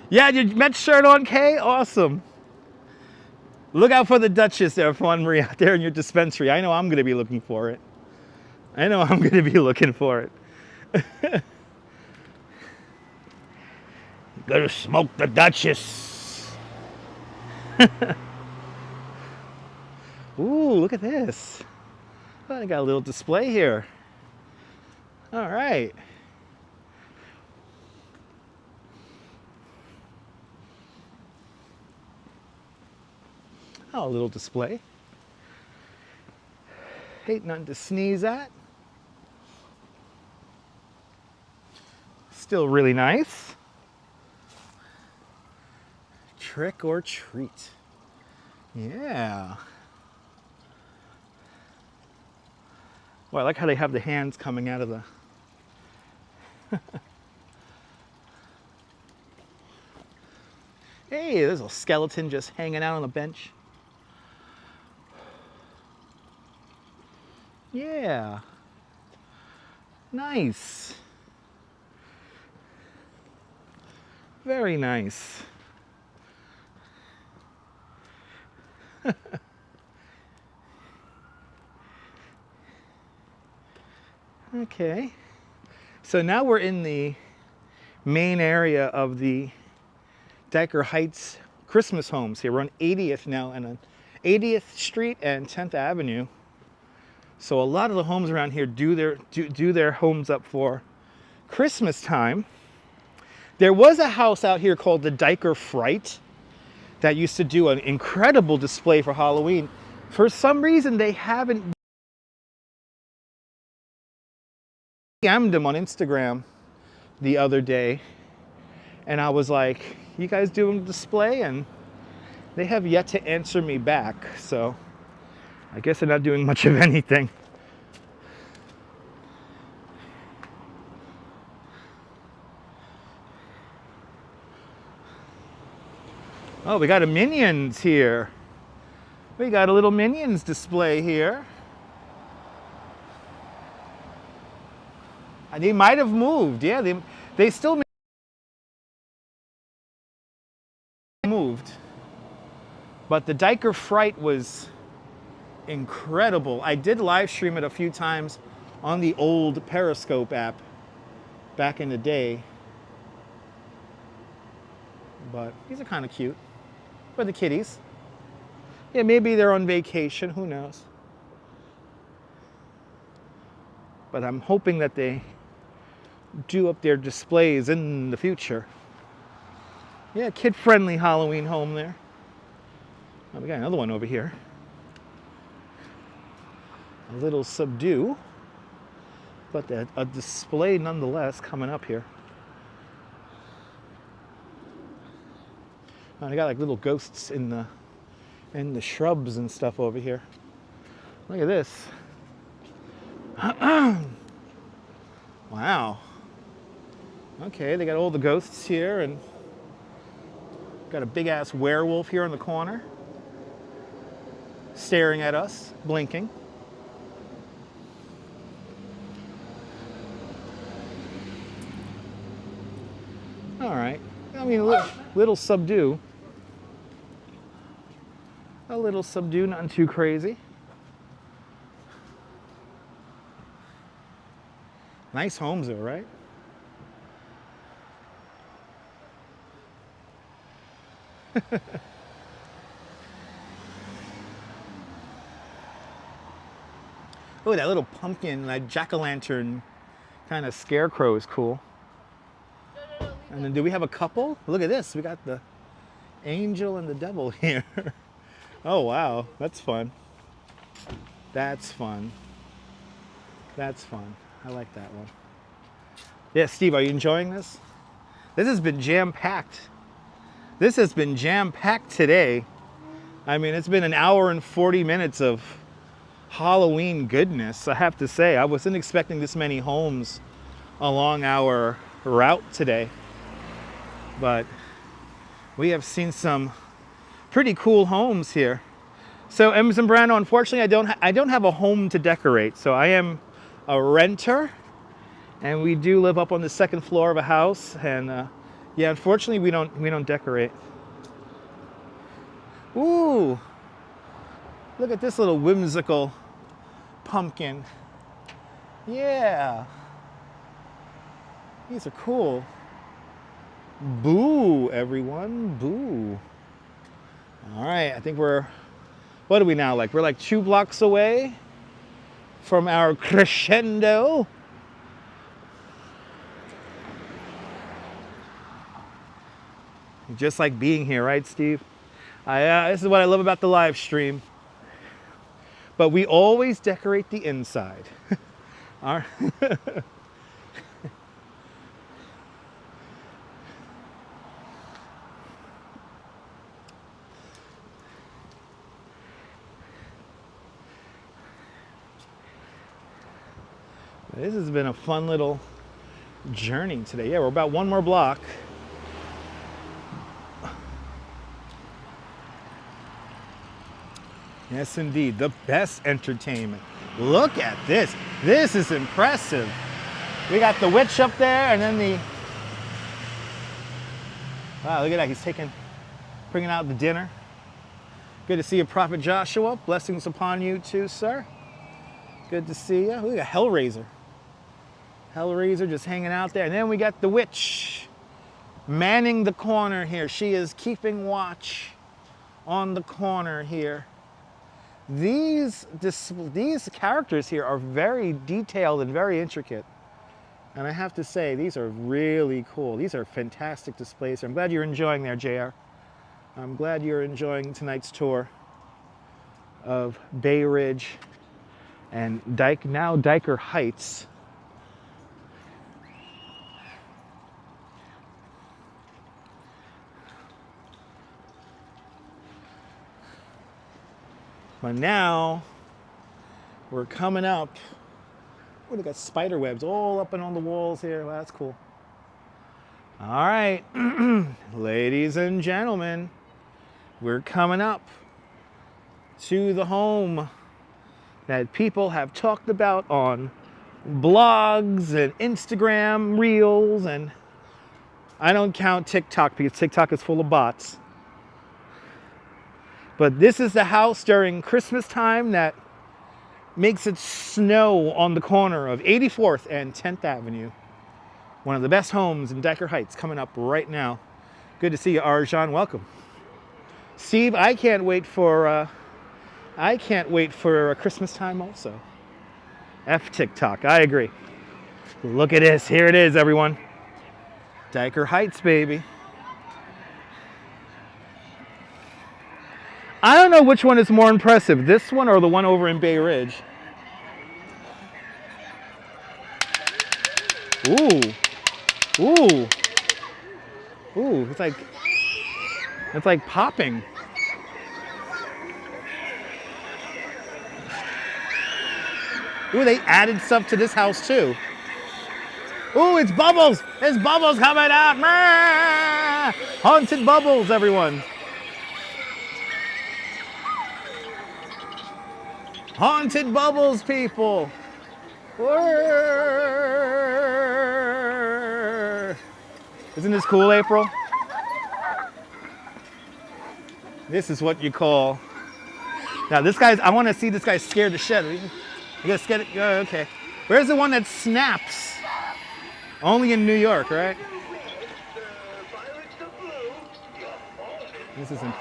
Yeah, your Mets shirt on, Kay? Awesome. Look out for the Duchess there, Fawn Marie, out there in your dispensary. I know I'm going to be looking for it. I know I'm going to be looking for it. Gotta smoke the Duchess. Ooh, look at this. Oh, I got a little display here. All right. Oh, a little display. Ain't nothing to sneeze at. Still really nice. Trick or treat. Yeah. Well, I like how they have the hands coming out of the... Hey, there's a skeleton just hanging out on the bench. Yeah. Nice. Very nice. Okay, so now we're in the main area of the Dyker Heights Christmas homes here. We're on 80th now, and on 80th Street and 10th Avenue. So a lot of the homes around here do their homes up for Christmas time. There was a house out here called the Dyker Fright that used to do an incredible display for Halloween. For some reason, they haven't. I DM'd them on Instagram the other day, and I was like, you guys doing a display? And they have yet to answer me back, so I guess they're not doing much of anything. Oh, we got a Minions here. We got a little Minions display here. They might have moved. Yeah, they still moved. But the Dyker Fright was incredible. I did live stream it a few times on the old Periscope app back in the day. But these are kind of cute. For the kitties. Yeah, maybe they're on vacation, who knows. But I'm hoping that they do up their displays in the future. Yeah, kid-friendly Halloween home there. Oh, we got another one over here. A little subdue, but a display nonetheless coming up here. Oh, they got like little ghosts in the shrubs and stuff over here. Look at this. Wow. Okay, they got all the ghosts here, and got a big ass werewolf here in the corner, staring at us, blinking. All right. I mean, a little subdue. A little subdue, nothing too crazy. Nice homes though, right? Oh, that little pumpkin, like jack-o'-lantern kind of scarecrow is cool. And then do we have a couple? Look at this. We got the angel and the devil here. Oh, wow. That's fun. That's fun. That's fun. I like that one. Yeah, Steve, are you enjoying this? This has been jam-packed. This has been jam-packed today. I mean, it's been an hour and 40 minutes of Halloween goodness, I have to say. I wasn't expecting this many homes along our route today. But we have seen some pretty cool homes here. So, Ems and Brando, unfortunately, I don't have a home to decorate. So I am a renter, and we do live up on the second floor of a house. And yeah, unfortunately, we don't decorate. Ooh, look at this little whimsical pumpkin. Yeah, these are cool. Boo, everyone, boo. All right, I think what are we now like? We're like 2 blocks away from our crescendo. Just like being here, right, Steve? This is what I love about the live stream. But we always decorate the inside. All right. This has been a fun little journey today. Yeah, we're about 1 more block. Yes, indeed, the best entertainment. Look at this. This is impressive. We got the witch up there, and then the... Wow, look at that. He's bringing out the dinner. Good to see you, Prophet Joshua. Blessings upon you too, sir. Good to see you. Look at Hellraiser. Hellraiser just hanging out there. And then we got the witch manning the corner here. She is keeping watch on the corner here. These characters here are very detailed and very intricate. And I have to say, these are really cool. These are fantastic displays. I'm glad you're enjoying there, JR. I'm glad you're enjoying tonight's tour of Bay Ridge and now Dyker Heights. But now we're coming up. Oh, they got spider webs all up and on the walls here. Well, that's cool. All right, ladies and gentlemen, we're coming up to the home that people have talked about on blogs and Instagram reels, and I don't count TikTok because TikTok is full of bots. But this is the house during Christmas time that makes it snow on the corner of 84th and 10th Avenue. One of the best homes in Dyker Heights coming up right now. Good to see you, Arjan. Welcome. Steve, I can't wait for Christmas time also. F TikTok, I agree. Look at this. Here it is, everyone. Dyker Heights, baby. I don't know which one is more impressive, this one or the one over in Bay Ridge. Ooh. Ooh. Ooh, it's like popping. Ooh, they added stuff to this house too. Ooh, it's bubbles. There's bubbles coming out. Haunted bubbles, everyone. Haunted bubbles, people. Isn't this cool, April? This is what you call... Now, this guy's... I want to see this guy scared the shit. You guys scared it? Oh, okay. Where's the one that snaps? Only in New York, right?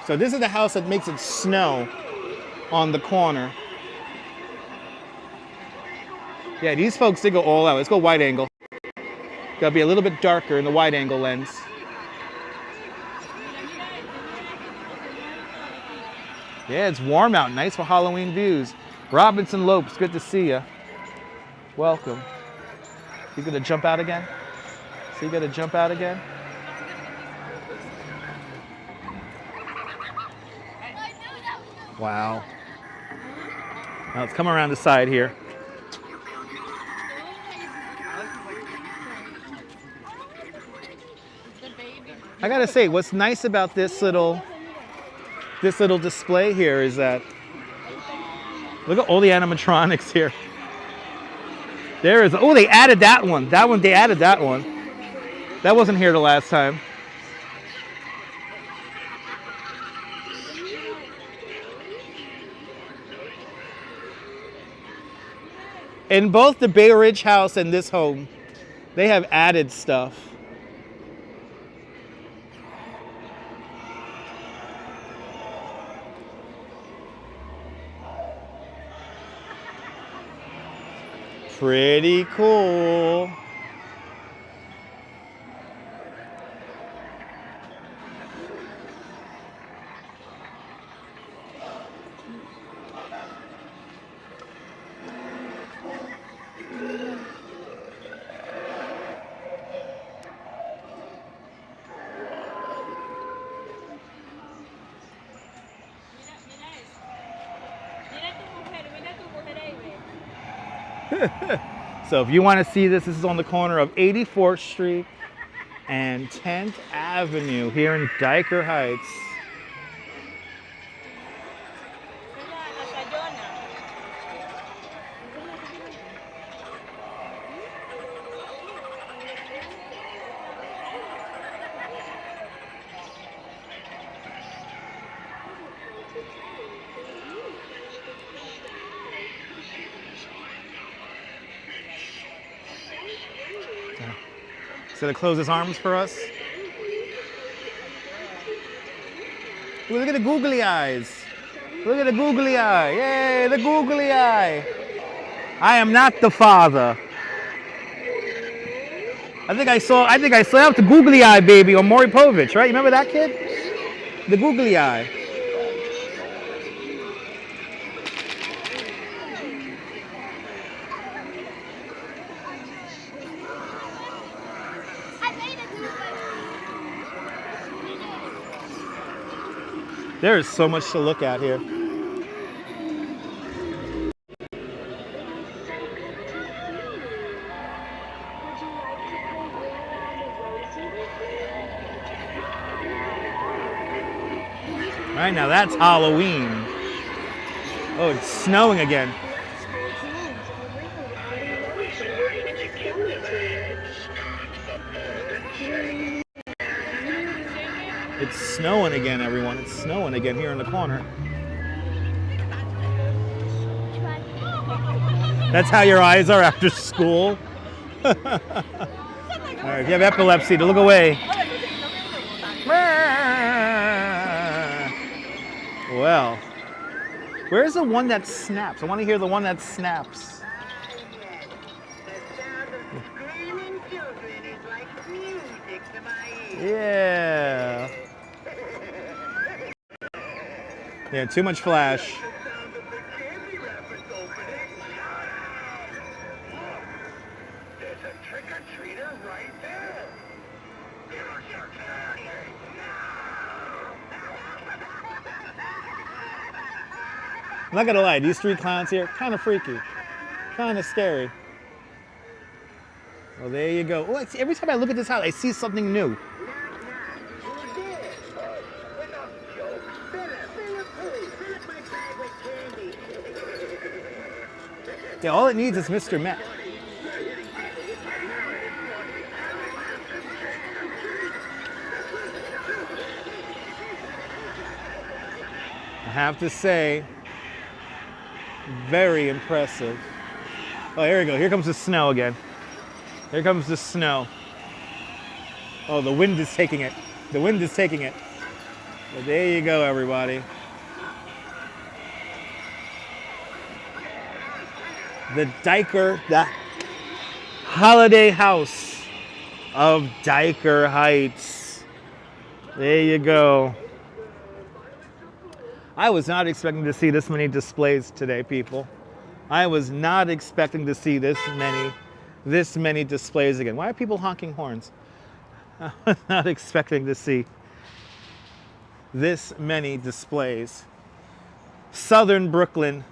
So this is the house that makes it snow on the corner. Yeah, these folks, they go all out. Let's go wide angle. Gotta be a little bit darker in the wide angle lens. Yeah, it's warm out. Nice for Halloween views. Robinson Lopes, good to see you. Welcome. You gonna jump out again? So you gonna jump out again? Wow. Now let's come around the side here. I gotta say, what's nice about this little display here is that look at all the animatronics here. There is, oh, they added that one. They added that one. That wasn't here the last time. In both the Bay Ridge house and this home, they have added stuff. Pretty cool. So if you want to see this, this is on the corner of 84th Street and 10th Avenue here in Dyker Heights. He's gonna close his arms for us. Ooh, look at the googly eyes. Look at the googly eye. Yay, the googly eye. I am not the father. I think I slapped the googly eye baby on Maury Povich, right? You remember that kid? The googly eye. There is so much to look at here. All right, now that's Halloween. Oh, it's snowing again. It's snowing again, everyone. It's snowing again here in the corner. That's how your eyes are after school. All right, if you have epilepsy, to look away. Well, where's the one that snaps? I want to hear the one that snaps. Yeah. Yeah, too much flash. I'm not gonna lie, these three clowns here, kind of freaky, kind of scary. Well, there you go. Oh, every time I look at this house, I see something new. Yeah, all it needs is Mr. Met. I have to say, very impressive. Oh, here we go. Here comes the snow again. Here comes the snow. Oh, the wind is taking it. The wind is taking it. But there you go, everybody. The holiday house of Dyker Heights. There you go. I was not expecting to see this many displays today, people. I was not expecting to see this many displays again. Why are people honking horns? I was not expecting to see this many displays. Southern Brooklyn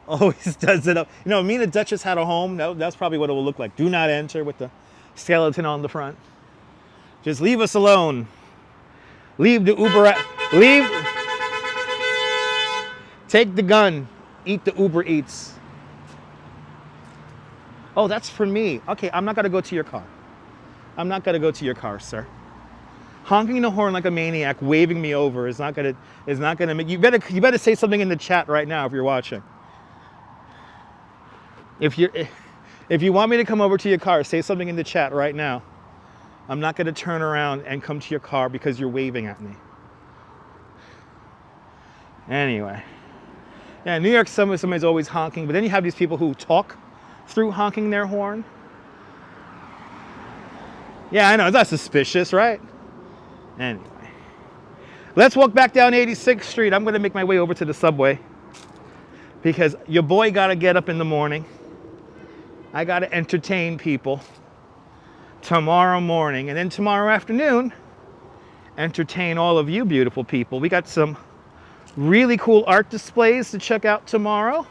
always does it up. You know, me and the Duchess had a home. That's probably what it will look like. Do not enter with the skeleton on the front. Just leave us alone. Leave the Uber. Leave. Take the gun. Eat the Uber Eats. Oh, that's for me. Okay, I'm not gonna go to your car. I'm not gonna go to your car, sir. Honking the horn like a maniac, waving me over is not gonna make you better say something in the chat right now if you're watching. If you want me to come over to your car, say something in the chat right now. I'm not gonna turn around and come to your car because you're waving at me. Anyway. Yeah, New York somebody's always honking, but then you have these people who talk through honking their horn. Yeah, I know, that's suspicious, right? Anyway. Let's walk back down 86th Street. I'm gonna make my way over to the subway because your boy gotta get up in the morning. I gotta entertain people tomorrow morning, and then tomorrow afternoon, entertain all of you beautiful people. We got some really cool art displays to check out tomorrow.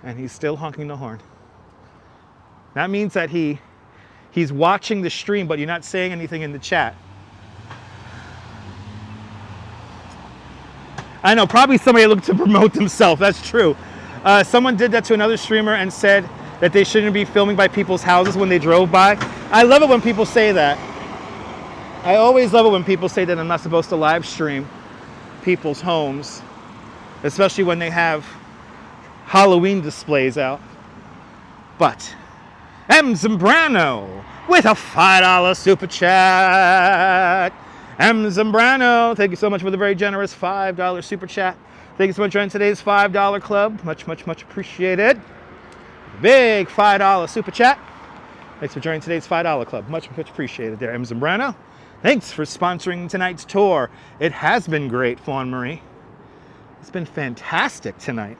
And he's still honking the horn. That means that he's watching the stream, but you're not saying anything in the chat. I know, probably somebody looked to promote themselves. That's true. Someone did that to another streamer and said that they shouldn't be filming by people's houses when they drove by. I love it when people say that. I always love it when people say that I'm not supposed to live stream people's homes, especially when they have Halloween displays out. But M. Zambrano with a $5 super chat. M. Zambrano, thank you so much for the very generous $5 super chat. Thank you so much for joining today's $5 club. Much, much, much appreciated. Big $5 super chat. Thanks for joining today's $5 club. Much, much appreciated there, M. Zambrano. Thanks for sponsoring tonight's tour. It has been great, Fawn Marie. It's been fantastic tonight.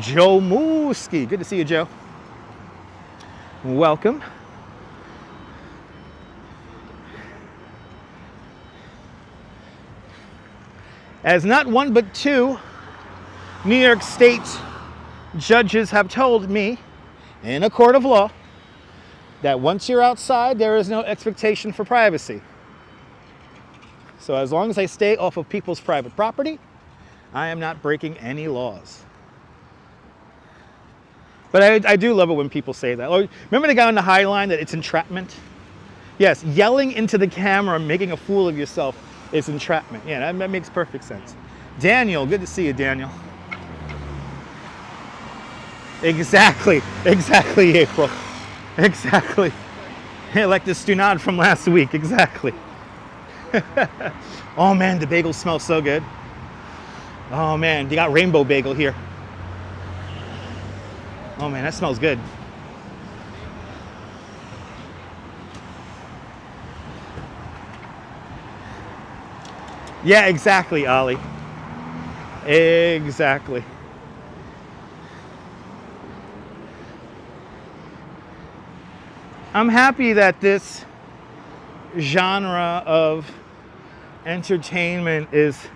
Joe Mooski. Good to see you, Joe. Welcome. As not one but two New York State judges have told me in a court of law that once you're outside, there is no expectation for privacy. So as long as I stay off of people's private property, I am not breaking any laws. But I do love it when people say that. Or, remember the guy on the High Line that it's entrapment? Yes, yelling into the camera, making a fool of yourself is entrapment. Yeah, that makes perfect sense. Daniel, good to see you, Daniel. Exactly, April. Exactly. Like the Stunad from last week, exactly. Oh man, the bagels smell so good. Oh man, you got rainbow bagel here. Oh man, that smells good. Yeah, exactly, Ollie. Exactly. I'm happy that this genre of entertainment is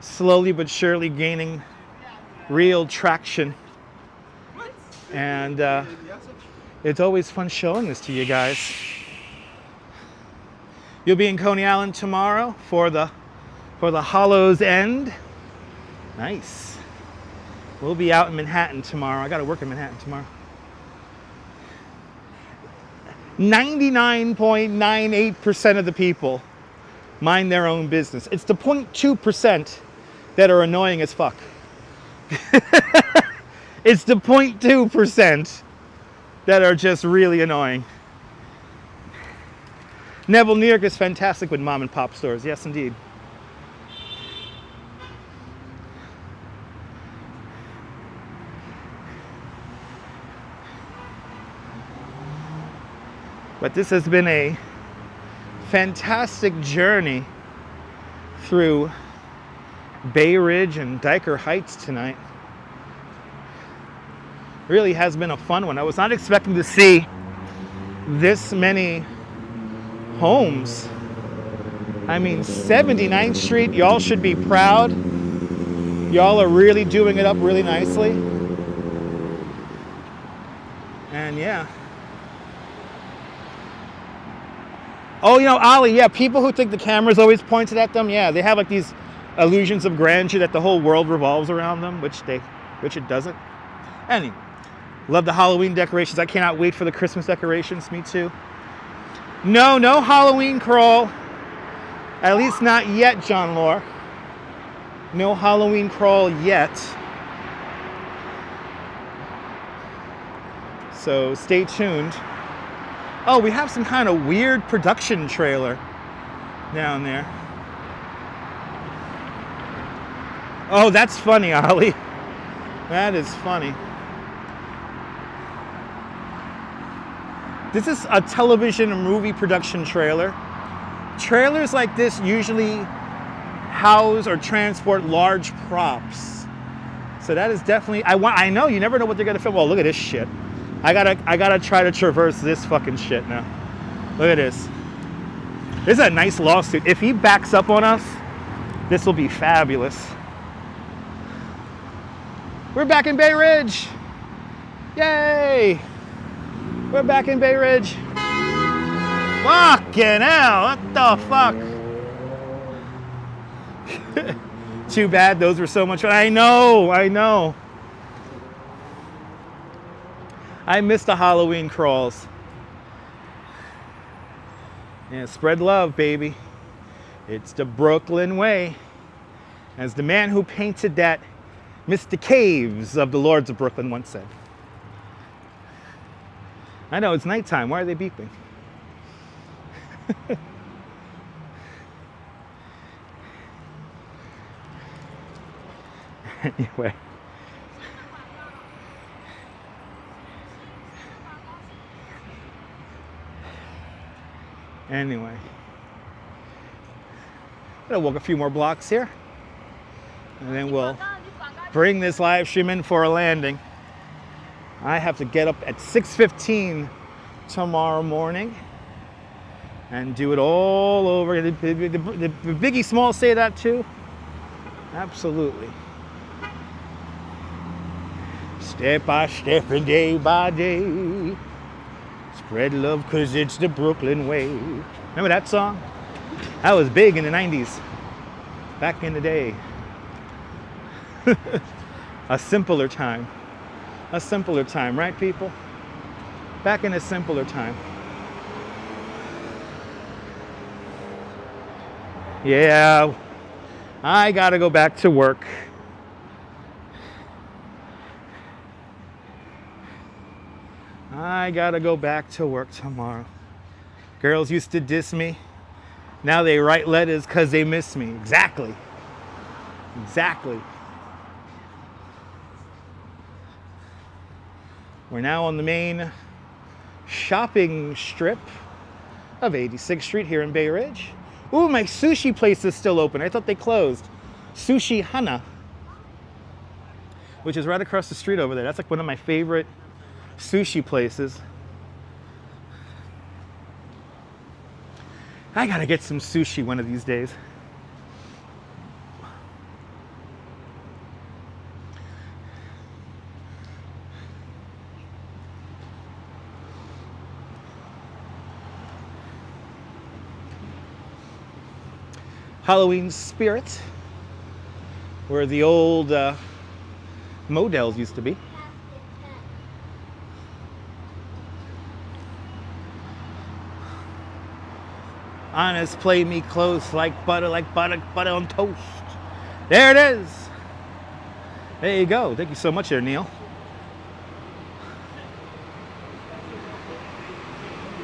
slowly but surely gaining real traction. And it's always fun showing this to you guys. You'll be in Coney Island tomorrow for the Hollow's End. Nice. We'll be out in Manhattan tomorrow. I got to work in Manhattan tomorrow. 99.98% of the people mind their own business. It's the 0.2% that are annoying as fuck. It's the 0.2% that are just really annoying. Neville, New York is fantastic with mom and pop stores. Yes, indeed. But this has been a fantastic journey through Bay Ridge and Dyker Heights tonight. Really has been a fun one. I was not expecting to see this many homes. I mean, 79th Street, y'all should be proud. Y'all are really doing it up really nicely. And yeah. Oh, you know, Ollie, yeah, people who think the camera's always pointed at them, yeah, they have like these illusions of grandeur that the whole world revolves around them, which it doesn't. Anyway, love the Halloween decorations. I cannot wait for the Christmas decorations. Me too. No Halloween crawl. At least not yet, John Lore. No Halloween crawl yet. So stay tuned. Oh, we have some kind of weird production trailer down there. Oh, that's funny, Ollie. That is funny. This is a television and movie production trailer. Trailers like this usually house or transport large props. So that is definitely, I know, you never know what they're gonna film. Well, look at this shit. I gotta try to traverse this fucking shit now. Look at this. This is a nice lawsuit. If he backs up on us, this will be fabulous. We're back in Bay Ridge. Yay! We're back in Bay Ridge. Fucking hell, what the fuck? Too bad, those were so much fun. I know. I miss the Halloween crawls. Yeah, spread love, baby. It's the Brooklyn way. As the man who painted that Mr. Caves of the Lords of Brooklyn once said. I know, it's nighttime. Why are they beeping? Anyway. I'm gonna walk a few more blocks here, and then we'll bring this live stream in for a landing. I have to get up at 6:15 tomorrow morning and do it all over. The Biggie Small say that too? Absolutely. Step by step and day by day. Spread love cause it's the Brooklyn way. Remember that song? That was big in the 90s. Back in the day. A simpler time. A simpler time, right, people? Back in a simpler time. Yeah, I gotta go back to work. I gotta go back to work tomorrow. Girls used to diss me. Now they write letters because they miss me. Exactly. Exactly. We're now on the main shopping strip of 86th Street here in Bay Ridge. Ooh, my sushi place is still open. I thought they closed. Sushi Hana, which is right across the street over there. That's like one of my favorite sushi places. I gotta get some sushi one of these days. Halloween spirit, where the old models used to be. Honest, play me close like butter on toast. There it is. There you go. Thank you so much there, Neil.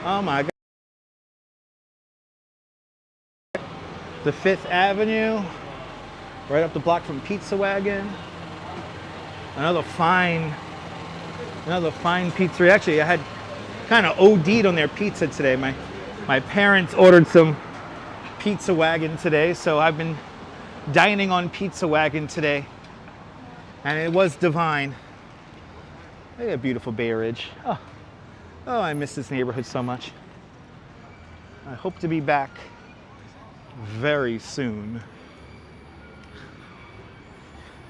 Oh my God. The 5th Avenue, right up the block from Pizza Wagon. Another fine pizzeria. Actually, I had kind of OD'd on their pizza today. My parents ordered some Pizza Wagon today, so I've been dining on Pizza Wagon today, and it was divine. Look at beautiful Bay Ridge. Oh, I miss this neighborhood so much. I hope to be back very soon.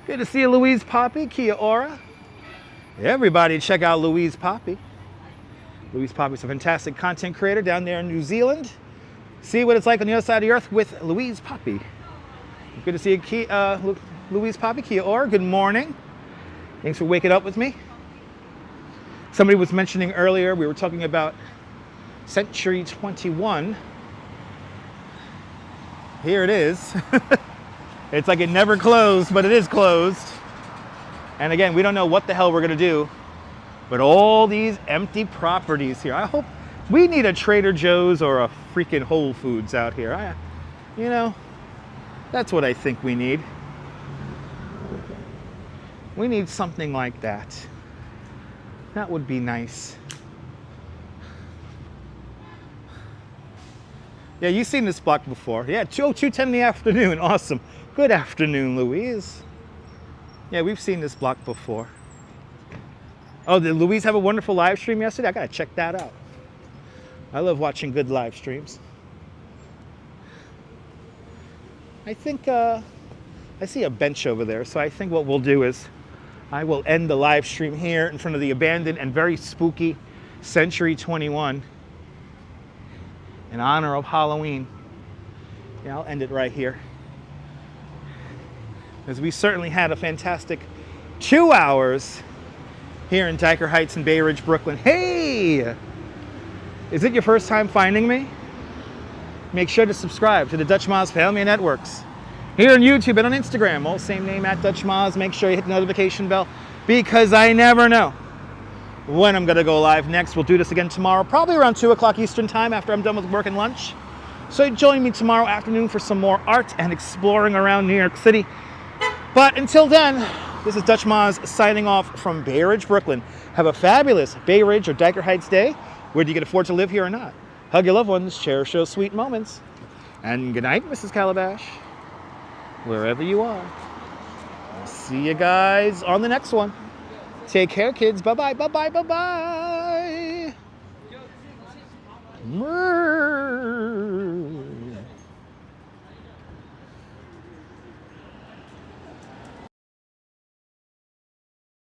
Good to see you, Louise Poppy, Kia Ora. Everybody check out Louise Poppy. Louise Poppy's a fantastic content creator down there in New Zealand. See what it's like on the other side of the earth with Louise Poppy. Good to see you, Louise Poppy, Kia Ora. Good morning. Thanks for waking up with me. Somebody was mentioning earlier, we were talking about Century 21. Here it is. It's like it never closed, but it is closed. And again, we don't know what the hell we're gonna do, but all these empty properties here. I hope we need a Trader Joe's or a freaking Whole Foods out here. You know, that's what I think we need. We need something like that. That would be nice. Yeah, you've seen this block before. Yeah, 2:10 in the afternoon. Awesome. Good afternoon, Louise. Yeah, we've seen this block before. Oh, did Louise have a wonderful live stream yesterday? I gotta check that out. I love watching good live streams. I think I see a bench over there, so I think what we'll do is I will end the live stream here in front of the abandoned and very spooky Century 21 in honor of Halloween. Yeah, I'll end it right here. Because we certainly had a fantastic 2 hours here in Dyker Heights and Bay Ridge, Brooklyn. Hey! Is it your first time finding me? Make sure to subscribe to the Dutch Moz Family Networks. Here on YouTube and on Instagram, all same name at Dutch Moz. Make sure you hit the notification bell because I never know when I'm gonna go live next. We'll do this again tomorrow, probably around 2 o'clock Eastern time after I'm done with work and lunch. So join me tomorrow afternoon for some more art and exploring around New York City. But until then, this is Dutch Moz signing off from Bay Ridge, Brooklyn. Have a fabulous Bay Ridge or Dyker Heights day, whether you can afford to live here or not. Hug your loved ones, cherish those sweet moments. And good night, Mrs. Calabash, wherever you are. I'll see you guys on the next one. Take care, kids. Bye-bye, bye-bye, bye-bye.